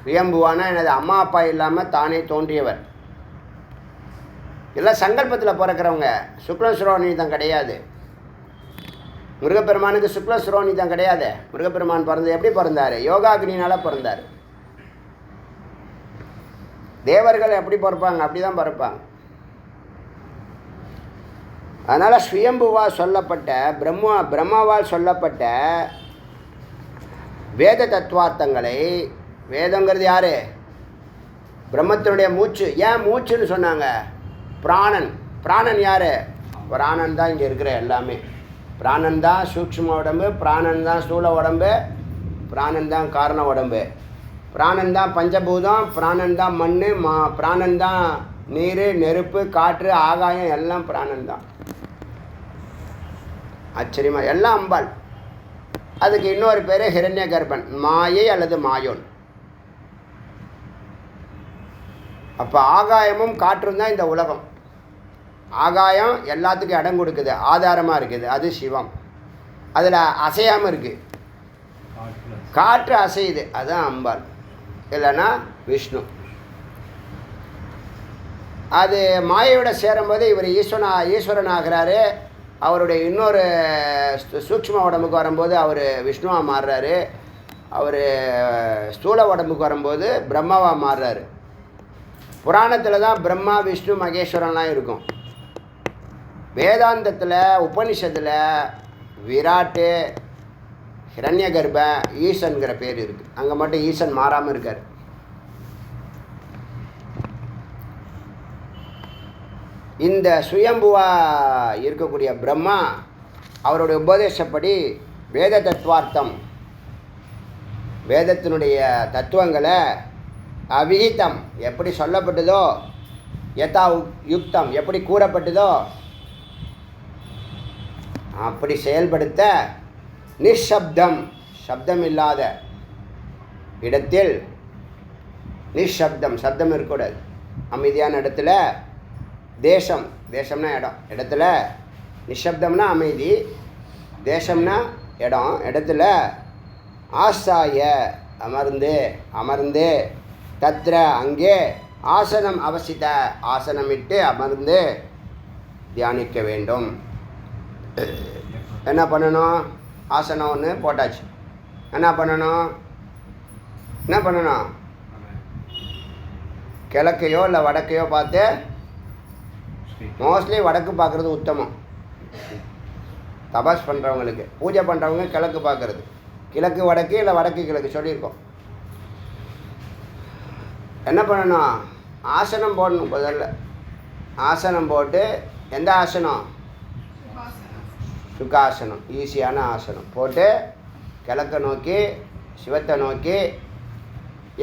சுயம்புவானா எனது அம்மா அப்பா இல்லாமல் தானே தோன்றியவர். எல்லாம் சங்கல்பத்தில் பிறக்கிறவங்க. சுக்லசுரோனிதம் கிடையாது. முருகப்பெருமானுக்கு சுக்லசுரோனிதம் கிடையாது. முருகப்பெருமான் பிறந்தது எப்படி பிறந்தார்? யோகாக்னினால் பிறந்தார். தேவர்கள் எப்படி பிறப்பாங்க? அப்படி தான் பிறப்பாங்க. அதனால் சுயம்புவால் சொல்லப்பட்ட பிரம்மாவால் சொல்லப்பட்ட வேத தத்துவார்த்தங்களை, வேதங்கிறது யார்? பிரம்மத்தினுடைய மூச்சு. ஏன் மூச்சுன்னு சொன்னாங்க? பிராணன் யார்? பிராணன் தான் இங்கே இருக்கிற எல்லாமே. பிராணன் தான் சூக்ஷ்ம உடம்பு, பிராணன் தான் ஸ்தூல உடம்பு, பிராணன் தான் காரண உடம்பு, பிராணன் தான் பஞ்சபூதம், பிராணன் தான் மண், பிராணன் தான் நீர், நெருப்பு, காற்று, ஆகாயம், எல்லாம் பிராணன் தான். ஆச்சரியமா எல்லாம் அம்பாள். அதுக்கு இன்னொரு பேர் ஹிரண்ய கர்ப்பன், மாயை அல்லது மாயோன். அப்போ ஆகாயமும் காற்றும் தான் இந்த உலகம். ஆகாயம் எல்லாத்துக்கும் இடம் கொடுக்குது, ஆதாரமாக இருக்குது, அது சிவம். அதில் அசையாமல் இருக்குது. காற்று அசையுது, அதுதான் அம்பாள், இல்லைன்னா விஷ்ணு. அது மாயையோட சேரும்போது இவர் ஈஸ்வரன் ஆகிறாரு. அவருடைய இன்னொரு சூக்ஷ்ம உடம்புக்கு வரும்போது அவர் விஷ்ணுவாக மாறுறாரு. அவர் ஸ்தூல உடம்புக்கு வரும்போது பிரம்மாவாக மாறுறாரு. புராணத்தில் தான் பிரம்மா, விஷ்ணு, மகேஸ்வரன்லாம் இருக்கும். வேதாந்தத்தில், உபனிஷத்தில் விராட்டு, ஹிரண்ய கர்ப்ப, ஈசன்கிற பேர் இருக்குது. அங்கே மட்டும் ஈசன் மாறாமல் இருக்கார். இந்த சுயம்புவாக இருக்கக்கூடிய பிரம்மா அவருடைய உபதேசப்படி வேத தத்துவார்த்தம், வேதத்தினுடைய தத்துவங்களை அவிகிதம் எப்படி சொல்லப்பட்டதோ, யதா யுக்தம் எப்படி கூறப்பட்டதோ அப்படி செயல்படுத்த நிஷப்தம், சப்தம் இல்லாத இடத்தில், நிஷப்தம் சப்தம் இருக்கக்கூடாது, அமைதியான இடத்துல, தேசம், தேசம்னா இடம், இடத்துல நிஷப்தம்னா அமைதி, தேசம்னா இடம், இடத்துல ஆசாய அமர்ந்து அமர்ந்து தத்ர அங்கே ஆசனம் அவசித்த ஆசனமிட்டு அமர்ந்து தியானிக்க வேண்டும். என்ன பண்ணணும்? ஆசனம் ஒன்று போட்டாச்சு. என்ன பண்ணணும்? என்ன பண்ணணும்? கிழக்கையோ இல்லை வடக்கையோ பார்த்து, மோஸ்ட்லி வடக்கு பார்க்குறது உத்தமம். தபாஸ் பண்ணுறவங்களுக்கு, பூஜை பண்ணுறவங்க கிழக்கு பார்க்குறது, கிழக்கு வடக்கு இல்லை வடக்கு கிழக்கு சொல்லியிருக்கோம். என்ன பண்ணணும்? ஆசனம் போடணும். முதல்ல ஆசனம் போட்டு, எந்த ஆசனம்? சுகாசனம், ஈஸியான ஆசனம் போட்டு கிழக்க நோக்கி, சிவத்தை நோக்கி.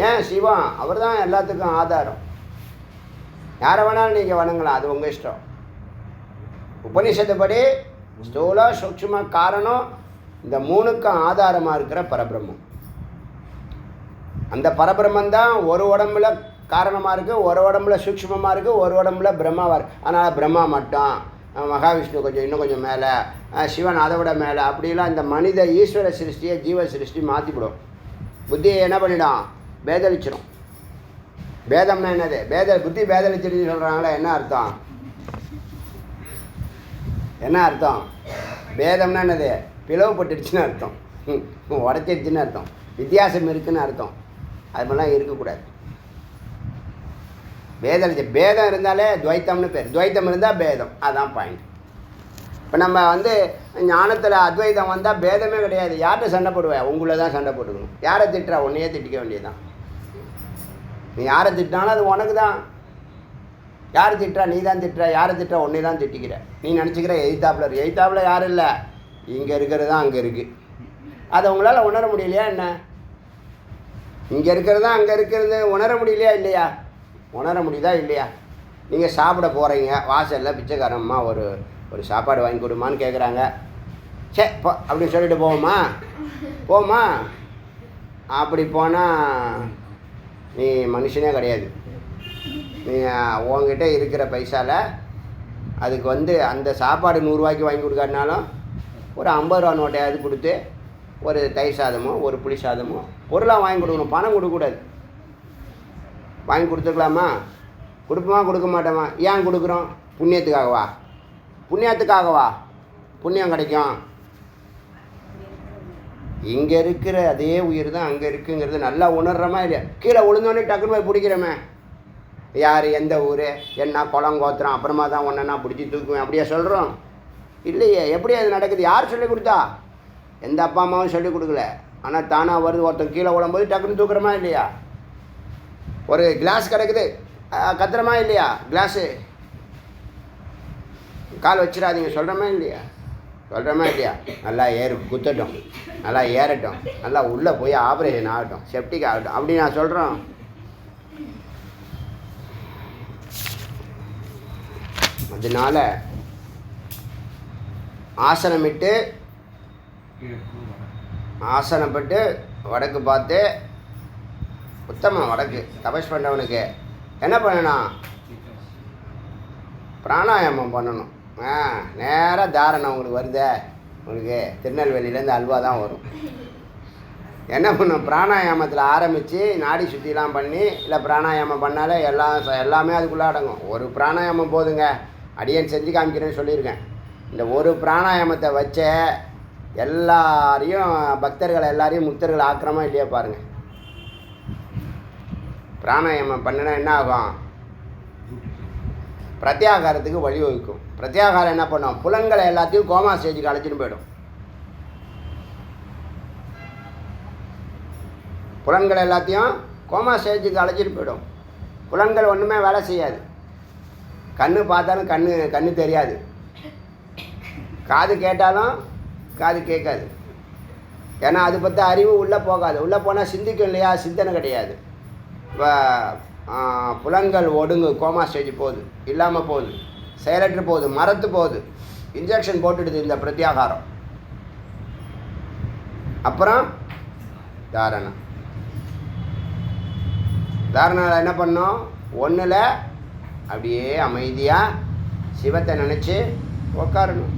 ஏன் சிவம்? அவர் தான் எல்லாத்துக்கும் ஆதாரம். யாரை வேணாலும் நீங்கள் வணங்கலாம், அது உங்கள் இஷ்டம். உபனிஷத்துப்படி ஸ்தூல சூக்ஷ்ம காரணம், இந்த மூணுக்கும் ஆதாரமாக இருக்கிற பரபிரம்மம். அந்த பரபிரம்மன் தான் ஒரு உடம்புல காரணமாக இருக்குது, ஒரு உடம்புல சூக்ஷ்மமாக இருக்குது, ஒரு உடம்புல பிரம்மாவாக இருக்குது. அதனால் பிரம்மா மட்டும், மகாவிஷ்ணு கொஞ்சம் இன்னும் கொஞ்சம் மேலே, சிவன் அதை விட மேலே, அப்படிலாம் இந்த மனித ஈஸ்வர சிருஷ்டியை ஜீவ சிருஷ்டி மாற்றிவிடும். புத்தியை என்ன பண்ணிடும்? பேதளிச்சிடும். பேதம்னா என்னது? புத்தி பேதளிச்சிடுன்னு சொல்கிறாங்களே, என்ன அர்த்தம்? என்ன அர்த்தம்? பேதம்னா என்னது? பிளவுப்பட்டுடுச்சுன்னு அர்த்தம், உடச்சிடுச்சுன்னு அர்த்தம், வித்தியாசம் இருக்குதுன்னு அர்த்தம். அது மாதிரிலாம் இருக்கக்கூடாது. பேதம் இருந்தாலே துவைத்தம்னு பேர். துவைத்தம் இருந்தால் பேதம், அதுதான் பாயிண்ட். இப்போ நம்ம ஞானத்தில் அத்வைதம் வந்தால் பேதமே கிடையாது. யார்கிட்ட சண்டை போடுவேன்? உங்களை தான் சண்டை போட்டுக்கணும். யாரை திட்டுறா? உன்னையே திட்டிக்க வேண்டியதுதான். நீ யாரை திட்டினாலும் அது உனக்கு தான். யார் திட்டுறா? நீ தான் திட்டுற. யாரை திட்டுற? உன்னை தான் திட்டிக்கிற. நீ நினச்சிக்கிற எய்த்தாப்பில் யாரும் இல்லை, இங்கே இருக்கிறது தான் அங்கே இருக்குது. அதை உங்களால் உணர முடியலையா என்ன? இங்கே இருக்கிறது தான் அங்கே இருக்கிறது உணர முடியலையா இல்லையா? உணர முடியுதா இல்லையா? நீங்கள் சாப்பிட போகிறீங்க, வாசலில் பிச்சைக்காரம்மா ஒரு சாப்பாடு வாங்கி கொடுமான்னு கேட்குறாங்க. சே போ அப்படின்னு சொல்லிட்டு போமா? அப்படி போனால் நீ மனுஷனே கிடையாது. நீ உங்ககிட்ட இருக்கிற பைசாவில் அதுக்கு அந்த சாப்பாடு 100 ரூபாய்க்கு வாங்கி கொடுக்காட்டினாலும் ஒரு 50 ரூபா நோட்டையாவது கொடுத்து ஒரு தயிர் சாதமோ ஒரு புளி சாதமோ பொருளாக வாங்கி கொடுக்கணும். பணம் கொடுக்கக்கூடாது. வாங்கி கொடுத்துக்கலாமா? கொடுப்போமா கொடுக்க மாட்டோமா? ஏன் கொடுக்குறோம்? புண்ணியத்துக்காகவா? புண்ணியம் கிடைக்கும். இங்கே இருக்கிற அதே உயிர் தான் அங்கே இருக்குங்கிறது நல்லா உணர்றோமா இல்லையா? கீழே விழுந்தோடனே டக்குன்னு போய் பிடிக்கிறோமே. யார், எந்த ஊர், என்ன குளம் கோத்துறோம், அப்புறமா தான் ஒன்றா பிடிச்சி தூக்குவேன் அப்படியே சொல்கிறோம் இல்லையே? எப்படி அது நடக்குது? யார் சொல்லிக் கொடுத்தா? எந்த அப்பா அம்மாவும் சொல்லிக் கொடுக்கல. ஆனால் தானாக வருது. ஒருத்தன் கீழே விழும்போது டக்குன்னு தூக்குறோமா இல்லையா? ஒரு கிளாஸ் கிடக்குது, கத்துறமா இல்லையா? கிளாஸு கால் வச்சிடாதீங்க சொல்கிறோமா இல்லையா? நல்லா குத்தட்டும், நல்லா ஏறட்டும், நல்லா உள்ளே போய் ஆப்ரேஷன் ஆகட்டும், செப்டிக் ஆகட்டும் அப்படி நான் சொல்கிறோம். அதனால் ஆசனப்பட்டு வடக்கு பார்த்து, உத்தமம் வடக்கு தபஸ் பண்ணவனுக்கு என்ன பண்ணணும்? பிராணாயாமம் பண்ணணும். நேராக தாரணம் உங்களுக்கு வருதே, உங்களுக்கு திருநெல்வேலியிலேருந்து அல்வா தான் வரும். என்ன பண்ணும்? பிராணாயாமத்தில் ஆரம்பித்து நாடி சுற்றிலாம் பண்ணி, இல்லை பிராணாயாமம் பண்ணாலே எல்லாமே அதுக்குள்ளே அடங்கும். ஒரு பிராணாயாமம் போதுங்க. அடியன் செஞ்சு காமிக்கிறேன்னு சொல்லியிருக்கேன். இந்த ஒரு பிராணாயாமத்தை வச்ச எல்லாரையும், பக்தர்கள் எல்லாரையும் முக்தர்கள் ஆக்கிரமா இல்லையா பாருங்கள். பிராணாயாமம் பண்ணினா என்ன ஆகும்? பிரத்யாகாரத்துக்கு வழிவகுக்கும். பிரத்யாகாரம் என்ன பண்ணும்? புலன்களை எல்லாத்தையும் கோமா ஸ்டேஜுக்கு அழைச்சிட்டு போயிடும். புலன்கள் எல்லாத்தையும் கோமா ஸ்டேஜுக்கு அழைச்சிட்டு போயிடும். புலன்கள் ஒன்றுமே வேலை செய்யாது. கண்ணு பார்த்தாலும் கண்ணு தெரியாது, காது கேட்டாலும் காது கேட்காது. ஏன்னா அது பற்றி அறிவு உள்ளே போகாது. உள்ளே போனால் சிந்திக்கும் இல்லையா, சிந்தனை கிடையாது. இப்போ புலன்கள் ஒடுங்கு, கோமா ஸ்டேஜ் போகுது, இல்லாமல் போகுது, செயலற்று போகுது, மரத்து போகுது, இன்ஜெக்ஷன் போட்டுடுது இந்த பிரத்யாகாரம். அப்புறம் தாரணம். தாரணாவில் என்ன பண்ணோம், ஒன்றில் அப்படியே அமைதியாக சிவத்தை நினச்சி உட்காரணும்.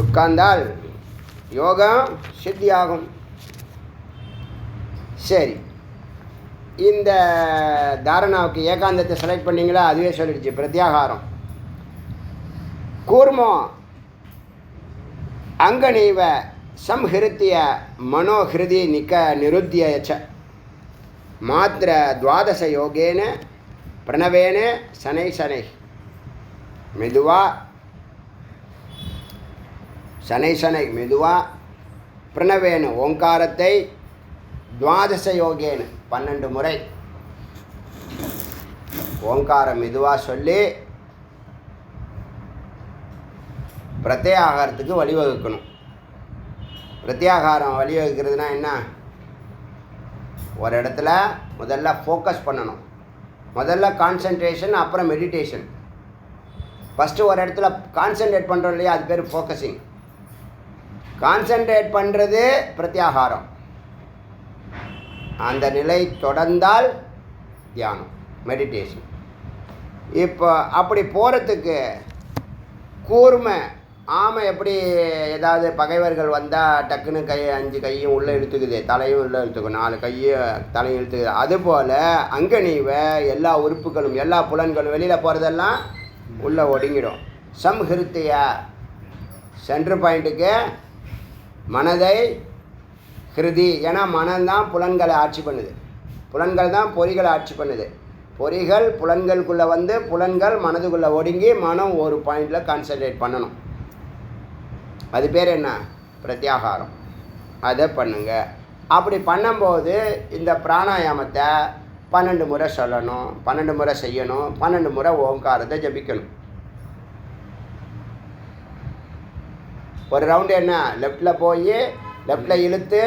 உட்கார்ந்தால் யோகம் சித்தியாகும். சரி, இந்த தாரணாவுக்கு ஏகாந்தத்தை செலக்ட் பண்ணிங்களா, அதுவே சொல்லிடுச்சு பிரத்யாகாரம். கூர்மோ அங்கநீவ சம்ஹிருத்திய மனோஹிருதி நிருத்தியச்ச மாத்திர துவாதச யோகேன பிரணவேன சனை சனை மெதுவாக சனை சனை மெதுவாக பிரணவேன ஓங்காரத்தை துவாதச யோகேன 12 முறை ஓங்காரம் மெதுவாக சொல்லி பிரத்யாகாரத்துக்கு வழிவகுக்கணும். பிரத்யாகாரம் வழிவகுக்கிறதுனா என்ன, ஒரு இடத்துல முதல்ல ஃபோக்கஸ் பண்ணணும். முதல்ல கான்சன்ட்ரேஷன், அப்புறம் மெடிடேஷன். ஃபஸ்ட்டு ஒரு இடத்துல கான்சன்ட்ரேட் பண்ணுறோம் இல்லையா, அது பேர் ஃபோக்கஸிங். கான்சன்ட்ரேட் பண்ணுறது பிரத்யாகாரம். அந்த நிலை தொடர்ந்தால் தியானம், மெடிடேஷன். இப்போ அப்படி போகிறதுக்கு கூர்மை ஆமை எப்படி ஏதாவது பகைவர்கள் வந்தால் டக்குன்னு 5 கையும் உள்ளே இழுத்துக்குது, தலையும் உள்ளே இழுத்துக்கும், 4 கையும் தலையும் இழுத்துக்குது. அதுபோல் அங்கநீவை எல்லா உறுப்புகளும் எல்லா புலன்களும் வெளியில் போகிறதெல்லாம் உள்ளே ஒடுங்கிடும். சம்ஹிருத்திய சென்ட்ரு பாயிண்ட்டுக்கு மனதை ஹிருதி, ஏன்னா மனம்தான் புலன்களை ஆட்சி பண்ணுது, புலன்கள் தான் பொறிகளை ஆட்சி பண்ணுது. பொறிகள் புலன்களுக்குள்ளே வந்து புலன்கள் மனதுக்குள்ளே ஒடுங்கி மனம் ஒரு பாயிண்டில் கான்சன்ட்ரேட் பண்ணணும். அது பேர் என்ன, பிரத்யாகாரம். அதை பண்ணுங்க. அப்படி பண்ணும்போது இந்த பிராணாயாமத்தை 12 முறை சொல்லணும், 12 முறை செய்யணும், 12 முறை ஓங்காரத்தை ஜபிக்கணும். ஒரு ரவுண்டு என்ன, லெஃப்டில் போய் லெஃப்டில் இழுத்து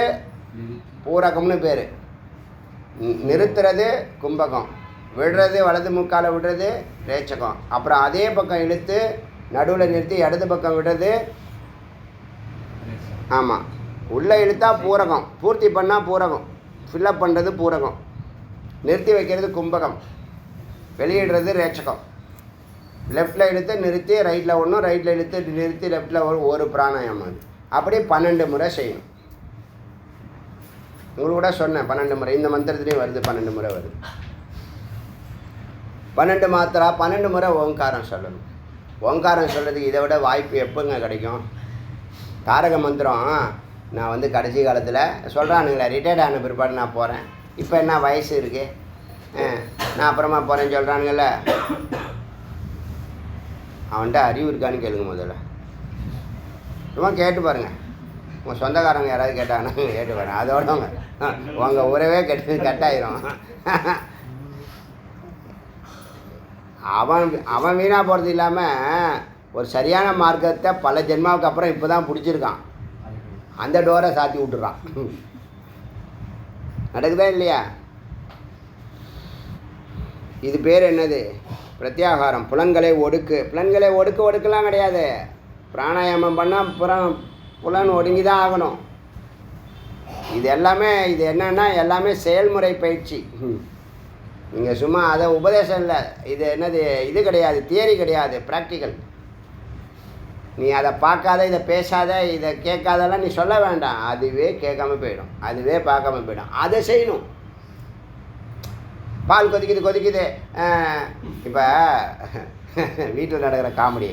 பூரகம்னு பேர், நிறுத்துறது கும்பகம், விடுறது வலது முக்கால் விடுறது ரேச்சகம், அப்புறம் அதே பக்கம் இழுத்து நடுவில் நிறுத்தி இடது பக்கம் விடுறது, ஆமாம், உள்ளே இழுத்தா பூரகம், பூர்த்தி பண்ணால் பூரகம், ஃபில்லப் பண்ணுறது பூரகம், நிறுத்தி வைக்கிறது கும்பகம், வெளியிடுறது ரேச்சகம். லெஃப்டில் இழுத்து நிறுத்தி ரைட்டில் ஒன்றும், ரைட்டில் இழுத்து நிறுத்தி லெஃப்டில் ஒரு பிராணாயாமம். அது அப்படி 12 முறை செய்யணும். உங்களுக்கு கூட சொன்னேன் 12 முறை, இந்த மந்திரத்துலேயும் வருது, 12 முறை வருது. 12 மாத்திரா 12 முறை ஓங்காரம் சொல்லணும். ஓங்காரம் சொல்கிறதுக்கு இதை விட வாய்ப்பு எப்போங்க கிடைக்கும்? தாரக மந்திரம் நான் வந்து கடைசி காலத்தில் சொல்கிறானுங்களே, ரிட்டையர்ட் ஆன பிற்பாடு நான் போகிறேன், இப்போ என்ன வயசு இருக்குது, நான் அப்புறமா போகிறேன்னு சொல்கிறானுங்கள, அவன்கிட்ட அறிவு இருக்கான்னு கேளுங்க முதல்ல. சும்மா கேட்டு பாருங்கள், உங்கள் சொந்தக்காரங்க யாராவது கேட்டாங்கன்னா கேட்டு பாருங்கள், அதோட உங்கள் உறவே கட்டாயிரும். அவன் வீணாக போகிறது இல்லாமல் ஒரு சரியான மார்க்கத்தை பல ஜென்மாவுக்கு அப்புறம் இப்போ தான் பிடிச்சிருக்கான், அந்த டோரை சாத்தி விட்டுறான். நடக்குதா இல்லையா? இது பேர் என்னது, பிரத்யாகாரம். புலன்களை ஒடுக்கு. புலன்களை ஒடுக்கலாம் கிடையாது. பிராணாயாமம் பண்ணால் புலன் ஒடுங்கி தான் ஆகணும். இது எல்லாமே இது என்னன்னா எல்லாமே செயல்முறை பயிற்சி. நீங்கள் சும்மா அதை உபதேசம் இல்லை, இது என்னது, இது கிடையாது, தியரி கிடையாது, ப்ராக்டிக்கல். நீ அதை பார்க்காத, இதை பேசாத, இதை கேட்காதெல்லாம் நீ சொல்ல வேண்டாம், அதுவே கேட்காம போயிடும், அதுவே பார்க்காம போயிடும். அதை செய்யணும். பால் கொதிக்குது. இப்போ வீட்டில் நடக்கிற காமெடி,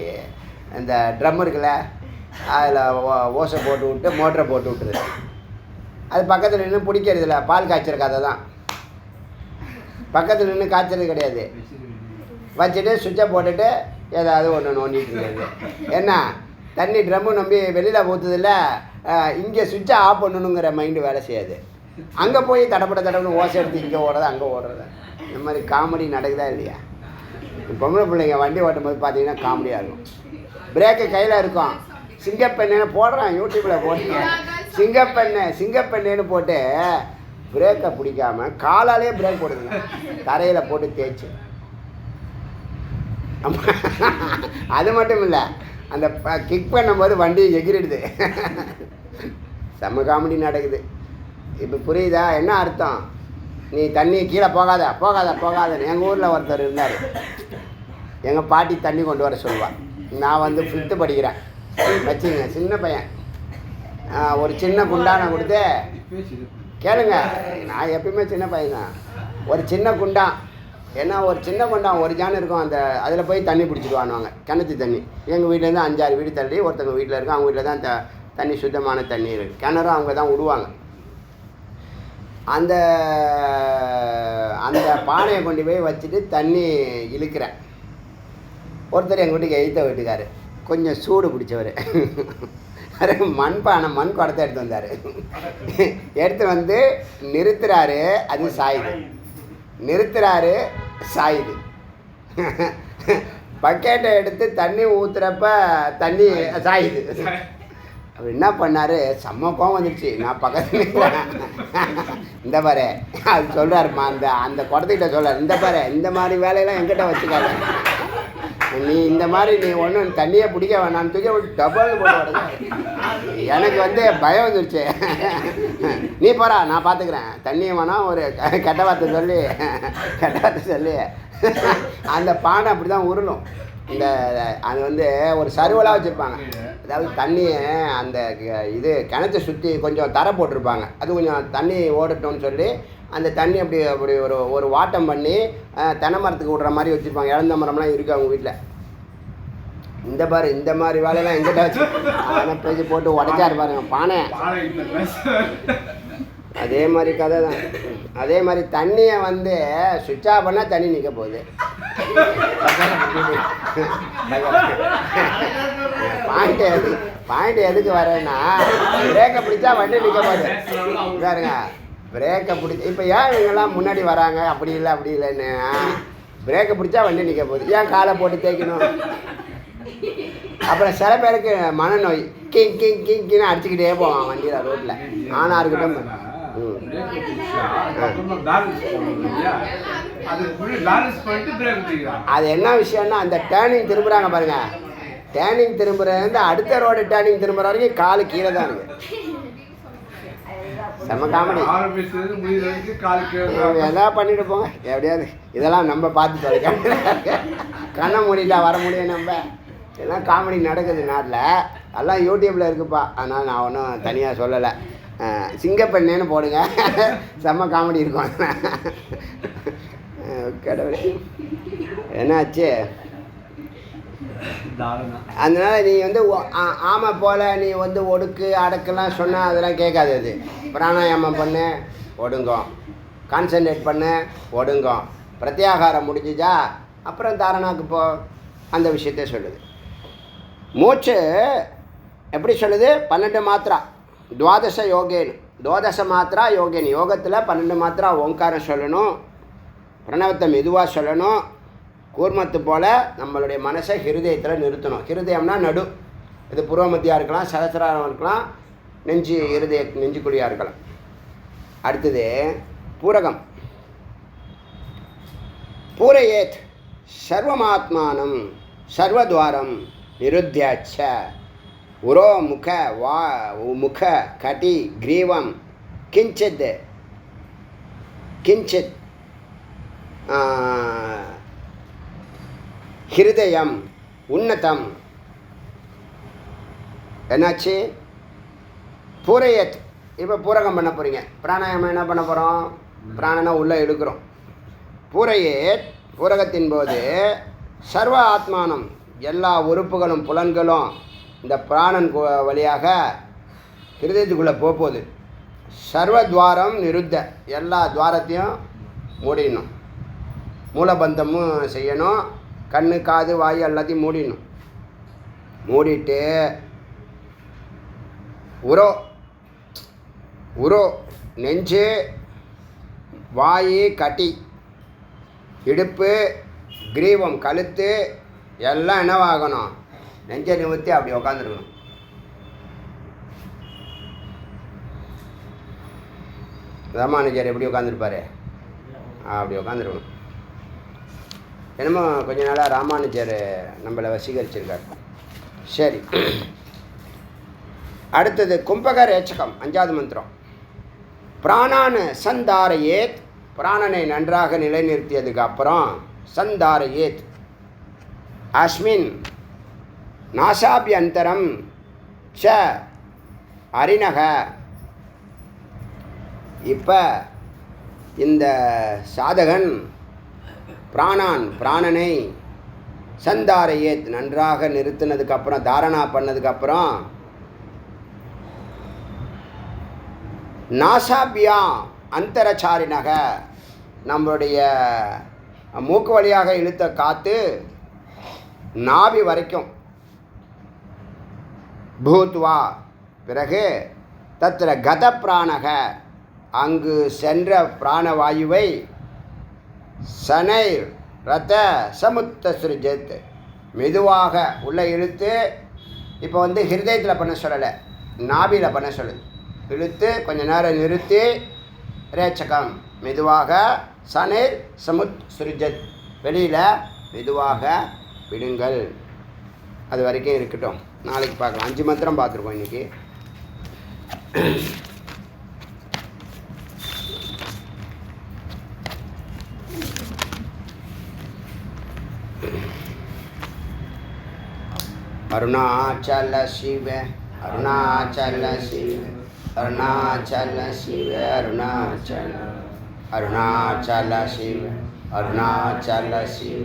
இந்த ட்ரம் இருக்குல்ல, அதில் ஓசை போட்டு விட்டு மோட்டரை போட்டு விட்டுருது. அது பக்கத்தில் நின்று பிடிக்கிறதில்ல, பால் காய்ச்சிற கதை தான். பக்கத்தில் நின்று காய்ச்சறது கிடையாது, வச்சுட்டு சுவிட்சை போட்டுட்டு ஏதாவது ஒன்று நோண்டிகிட்டு இருக்கிறது. என்ன, தண்ணி ட்ரம்மு நம்பி வெளியில் ஊற்றுதில்ல, இங்கே சுவிட்சை ஆஃப் பண்ணணுங்கிற மைண்டு வேலை செய்யாது. அங்கே போய் தடப்பட ஓசை எடுத்து இங்கே ஓடுறது அங்கே ஓடுறது. இந்த மாதிரி காமெடி நடக்குதா இல்லையா? பொம்பளை பிள்ளைங்க வண்டி ஓட்டும் போது பார்த்தீங்கன்னா காமெடியாக இருக்கும். பிரேக்கு கையில் இருக்கும். சிங்கப்பெண்ணுன்னு போடுறான், யூடியூப்பில் போட்டு சிங்கப்பெண்ணுன்னு போட்டு பிரேக்கை பிடிக்காம காலாலே பிரேக் போடுதுங்க, தரையில் போட்டு தேய்ச்சி. அது மட்டும் இல்லை, அந்த கிக் பண்ணும்போது வண்டி எகிரிடுது. செம்ம காமெடி நடக்குது. இப்போ புரியுதா என்ன அர்த்தம்? நீ தண்ணி கீழே போகாதன்னு எங்கள் ஊரில் ஒருத்தர் இருந்தார். எங்கள் பாட்டி தண்ணி கொண்டு வர சொல்லுவாள். நான் வந்து 5th படிக்கிறேன் வச்சுங்க, சின்ன பையன். ஒரு சின்ன குண்டானை கொடுத்து, கேளுங்க, நான் எப்பயுமே சின்ன பையன் தான். ஒரு சின்ன குண்டான், ஏன்னா ஒரு சின்ன குண்டான் ஒரு ஜான் இருக்கும், அந்த அதில் போய் தண்ணி பிடிச்சிட்டு வாங்குவாங்க, கிணத்து தண்ணி. எங்கள் வீட்டிலேருந்து 5-6 வீடு தள்ளி ஒருத்தவங்க வீட்டில் இருக்கும், அவங்க வீட்டில் தான் தண்ணி சுத்தமான தண்ணி இருக்குது. கிணறும் அவங்க தான் விடுவாங்க. அந்த அந்த பானையை கொண்டு போய் வச்சுட்டு தண்ணி இழுக்கிறேன். ஒருத்தர் எங்கள் வீட்டுக்கு எய்த்த வீட்டுக்கார், கொஞ்சம் சூடு பிடிச்சவர். மண் குடத்தை எடுத்து வந்தார். எடுத்து வந்து நிறுத்துறாரு, அது சாயுது. பக்கெட்டை எடுத்து தண்ணி ஊற்றுறப்ப தண்ணி சாயுது. அவர் என்ன பண்ணார், செம்ம கோவம் வந்துடுச்சு. நான் பக்கத்தில் இந்த பாரு, அது சொல்கிறாருமா, அந்த குடத்துக்கிட்ட சொல்கிறார், இந்த பாரு, இந்த மாதிரி வேலையெல்லாம் எங்கிட்ட வச்சுக்காத, நீ இந்த மாதிரி நீ ஒன்றும் தண்ணியே பிடிக்க வேணான்னு தூக்கி டபுள் போட்டு. எனக்கு வந்து பயம் வந்துருச்சு. நீ போகிறா, நான் பார்த்துக்கிறேன், தண்ணியை வேணாம் ஒரு கெட்ட வார்த்தை சொல்லி அந்த பானை அப்படி தான் உருளும். அது வந்து ஒரு சருவலாக வச்சுருப்பாங்க. அதாவது தண்ணியை அந்த இது கிணத்தை சுற்றி கொஞ்சம் தரை போட்டிருப்பாங்க. அது கொஞ்சம் தண்ணி ஓடட்டும்னு சொல்லி அந்த தண்ணி அப்படி ஒரு வாட்டம் பண்ணி தென்னை மரத்துக்கு விடுற மாதிரி வச்சுருப்பாங்க. இழந்த மரம்லாம் இருக்குது அவங்க வீட்டில். இந்த மாதிரி வேலையெல்லாம் எங்கிட்ட வச்சு அதெல்லாம் பேசி போட்டு உடச்சாரு பாருங்க பானை. அதே மாதிரி கதை தான். அதே மாதிரி தண்ணியை வந்து சுவிட்ச் ஆஃப் பண்ணால் தண்ணி நிற்க போகுது. பாயிண்ட் எதுக்கு வரேன்னா, பிரேக்கை பிடிச்சா வண்டி நிற்க போகுது பாருங்க. பிரேக்கை பிடிச்சி இப்போ ஏன் இவங்கெல்லாம் முன்னாடி வராங்க, அப்படி இல்லைன்னு. பிரேக்கை பிடிச்சா வண்டி நிற்க போகுது, ஏன் காலை போட்டு தேய்க்கணும்? அப்புறம் சில பேருக்கு மனநோய், கிங்னு அடிச்சுக்கிட்டே போவான் வண்டியில் ரோட்டில். ஆனா இருக்கட்டும், அது என்ன விஷயம்னா, அந்த டேர்னிங் திரும்புகிறாங்க பாருங்க, டேர்னிங் திரும்புறது அடுத்த ரோடு டேர்னிங் திரும்புகிற வரைக்கும் காலு கீழே தான் இருக்கு. செம்ம காமெடி. எதாவது பண்ணிட்டு போங்க எப்படியாவது. இதெல்லாம் நம்ம பார்த்து தொலைக்க கண்ணை மூடிட்டா வர முடியும். நம்ம எல்லாம் காமெடி நடக்குது நாட்டில், எல்லாம் யூடியூப்பில் இருக்குப்பா. ஆனால் நான் ஒன்றும் தனியாக சொல்லலை. சிங்கப்பெண்ணேன்னு போடுங்க, செம்ம காமெடி இருக்கும். கடவுளே, என்னாச்சு? அதனால நீ வந்து ஆமை போல் நீ வந்து ஒடுக்கு அடக்கெல்லாம் சொன்னால் அதெல்லாம் கேட்காது. அது பிராணாயாமம் பண்ணு, ஒடுங்கும். கான்சன்ட்ரேட் பண்ணு, ஒடுங்கும். பிரத்யாகாரம் முடிஞ்சிச்சா அப்புறம் தாரணாக்கு போ. அந்த விஷயத்த சொல்லுது. மூச்சு எப்படி சொல்லுது? 12 மாத்திரா துவாதச யோகேனு, துவாதச மாத்திரா யோகேனு. யோகத்தில் 12 மாத்திரா ஓங்காரம் சொல்லணும், பிரணவத்தை மெதுவாக சொல்லணும். கூர்மத்து போல் நம்மளுடைய மனசை ஹிருதயத்தில் நிறுத்தணும். ஹிருதயம்னா நடு, இது புருவமத்தியாக இருக்கலாம், சகசிராரம் இருக்கலாம், நெஞ்சுக்குழியாக இருக்கலாம். அடுத்தது பூரகம். பூரையேத் சர்வமாத்மானம் சர்வத்வாரம் நிருத்தியாச்ச உரோ முக கடி கிரீவம் கிஞ்சித் ஹிருதயம் உன்னதம். என்னாச்சு? பூரையத். இப்போ பூரகம் பண்ண போகிறீங்க. பிராணாயாமம் என்ன பண்ண போகிறோம்? பிராணனை உள்ளே எடுக்கிறோம். பூரையேத் பூரகத்தின் போது சர்வ ஆத்மானம், எல்லா உறுப்புகளும் புலன்களும் இந்த பிராணன் வழியாக ஹிருதயத்துக்குள்ளே போகுது. சர்வத்வாரம் நிருத்த, எல்லா துவாரத்தையும் மூடிடணும். மூலபந்தமும் செய்யணும். கண்ணு காது வாய் எல்லாத்தையும் மூடிடணும். மூடிட்டு உரோ நெஞ்சு, வாய், கட்டி, இடுப்பு, கிரீவம் கழுத்து எல்லாம் என்னவாகணும், நெஞ்சை நிமித்தி அப்படி உக்காந்துருக்கணும். ராமானுஜர் எப்படி உட்காந்துருப்பாரு, அப்படி உட்காந்துருக்கணும். என்னமோ கொஞ்ச நாளாக ராமானுஜர் நம்மளை வசீகரிச்சிருக்கார். சரி, அடுத்தது கும்பக ரேச்சகம் 5வது மந்திரம். பிராணான் சந்தாரயேத், பிராணனை நன்றாக நிலைநிறுத்தியதுக்கு அப்புறம் சந்தாரயேத் அஸ்மின் நாசாபியந்தரம் ச அரிணக. இப்போ இந்த சாதகன் பிராணனை சந்தாரையேத் நன்றாக நிறுத்தினதுக்கப்புறம், தாரணா பண்ணதுக்கப்புறம், நாசாபியா அந்தரச்சாரினக நம்மளுடைய மூக்கு வழியாக இழுத்த காற்று நாபி வரைக்கும் பூத்வா, பிறகு தத்திர கத பிராணக அங்கு சென்ற பிராணவாயுவை சனைர் ரத்த சமுத்தஸ்ருஜத் மெதுவாக உள்ளே இழுத்து, இப்போ வந்து ஹிருதயத்தில் பண்ண சொல்லலை, நாபியில் பண்ண சொல்லுது. இழுத்து கொஞ்ச நேரம் நிறுத்தி ரேச்சகம் மெதுவாக சனைர் சமுத் சுருஜத் வெளியில் மெதுவாக விடுங்கள். அது வரைக்கும் இருக்கட்டும், நாளைக்கு பார்க்கலாம். 5 மந்திரம் பார்த்துருக்கோம் இன்றைக்கி. அருணாச்சல சிவ அருணாச்சல சிவ அருணாச்சல சிவ அருணாச்சல அருணாச்சல சிவ அருணாச்சல சிவ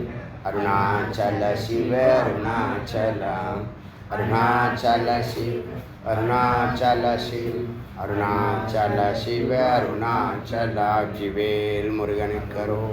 அருணாச்சல சிவ அருணாச்சல அருணாச்சல சிவ அருணாச்சல சிவ அருணாச்சல சிவ அருணாச்சல. ஜிவேல் முருகனுக்கரோ.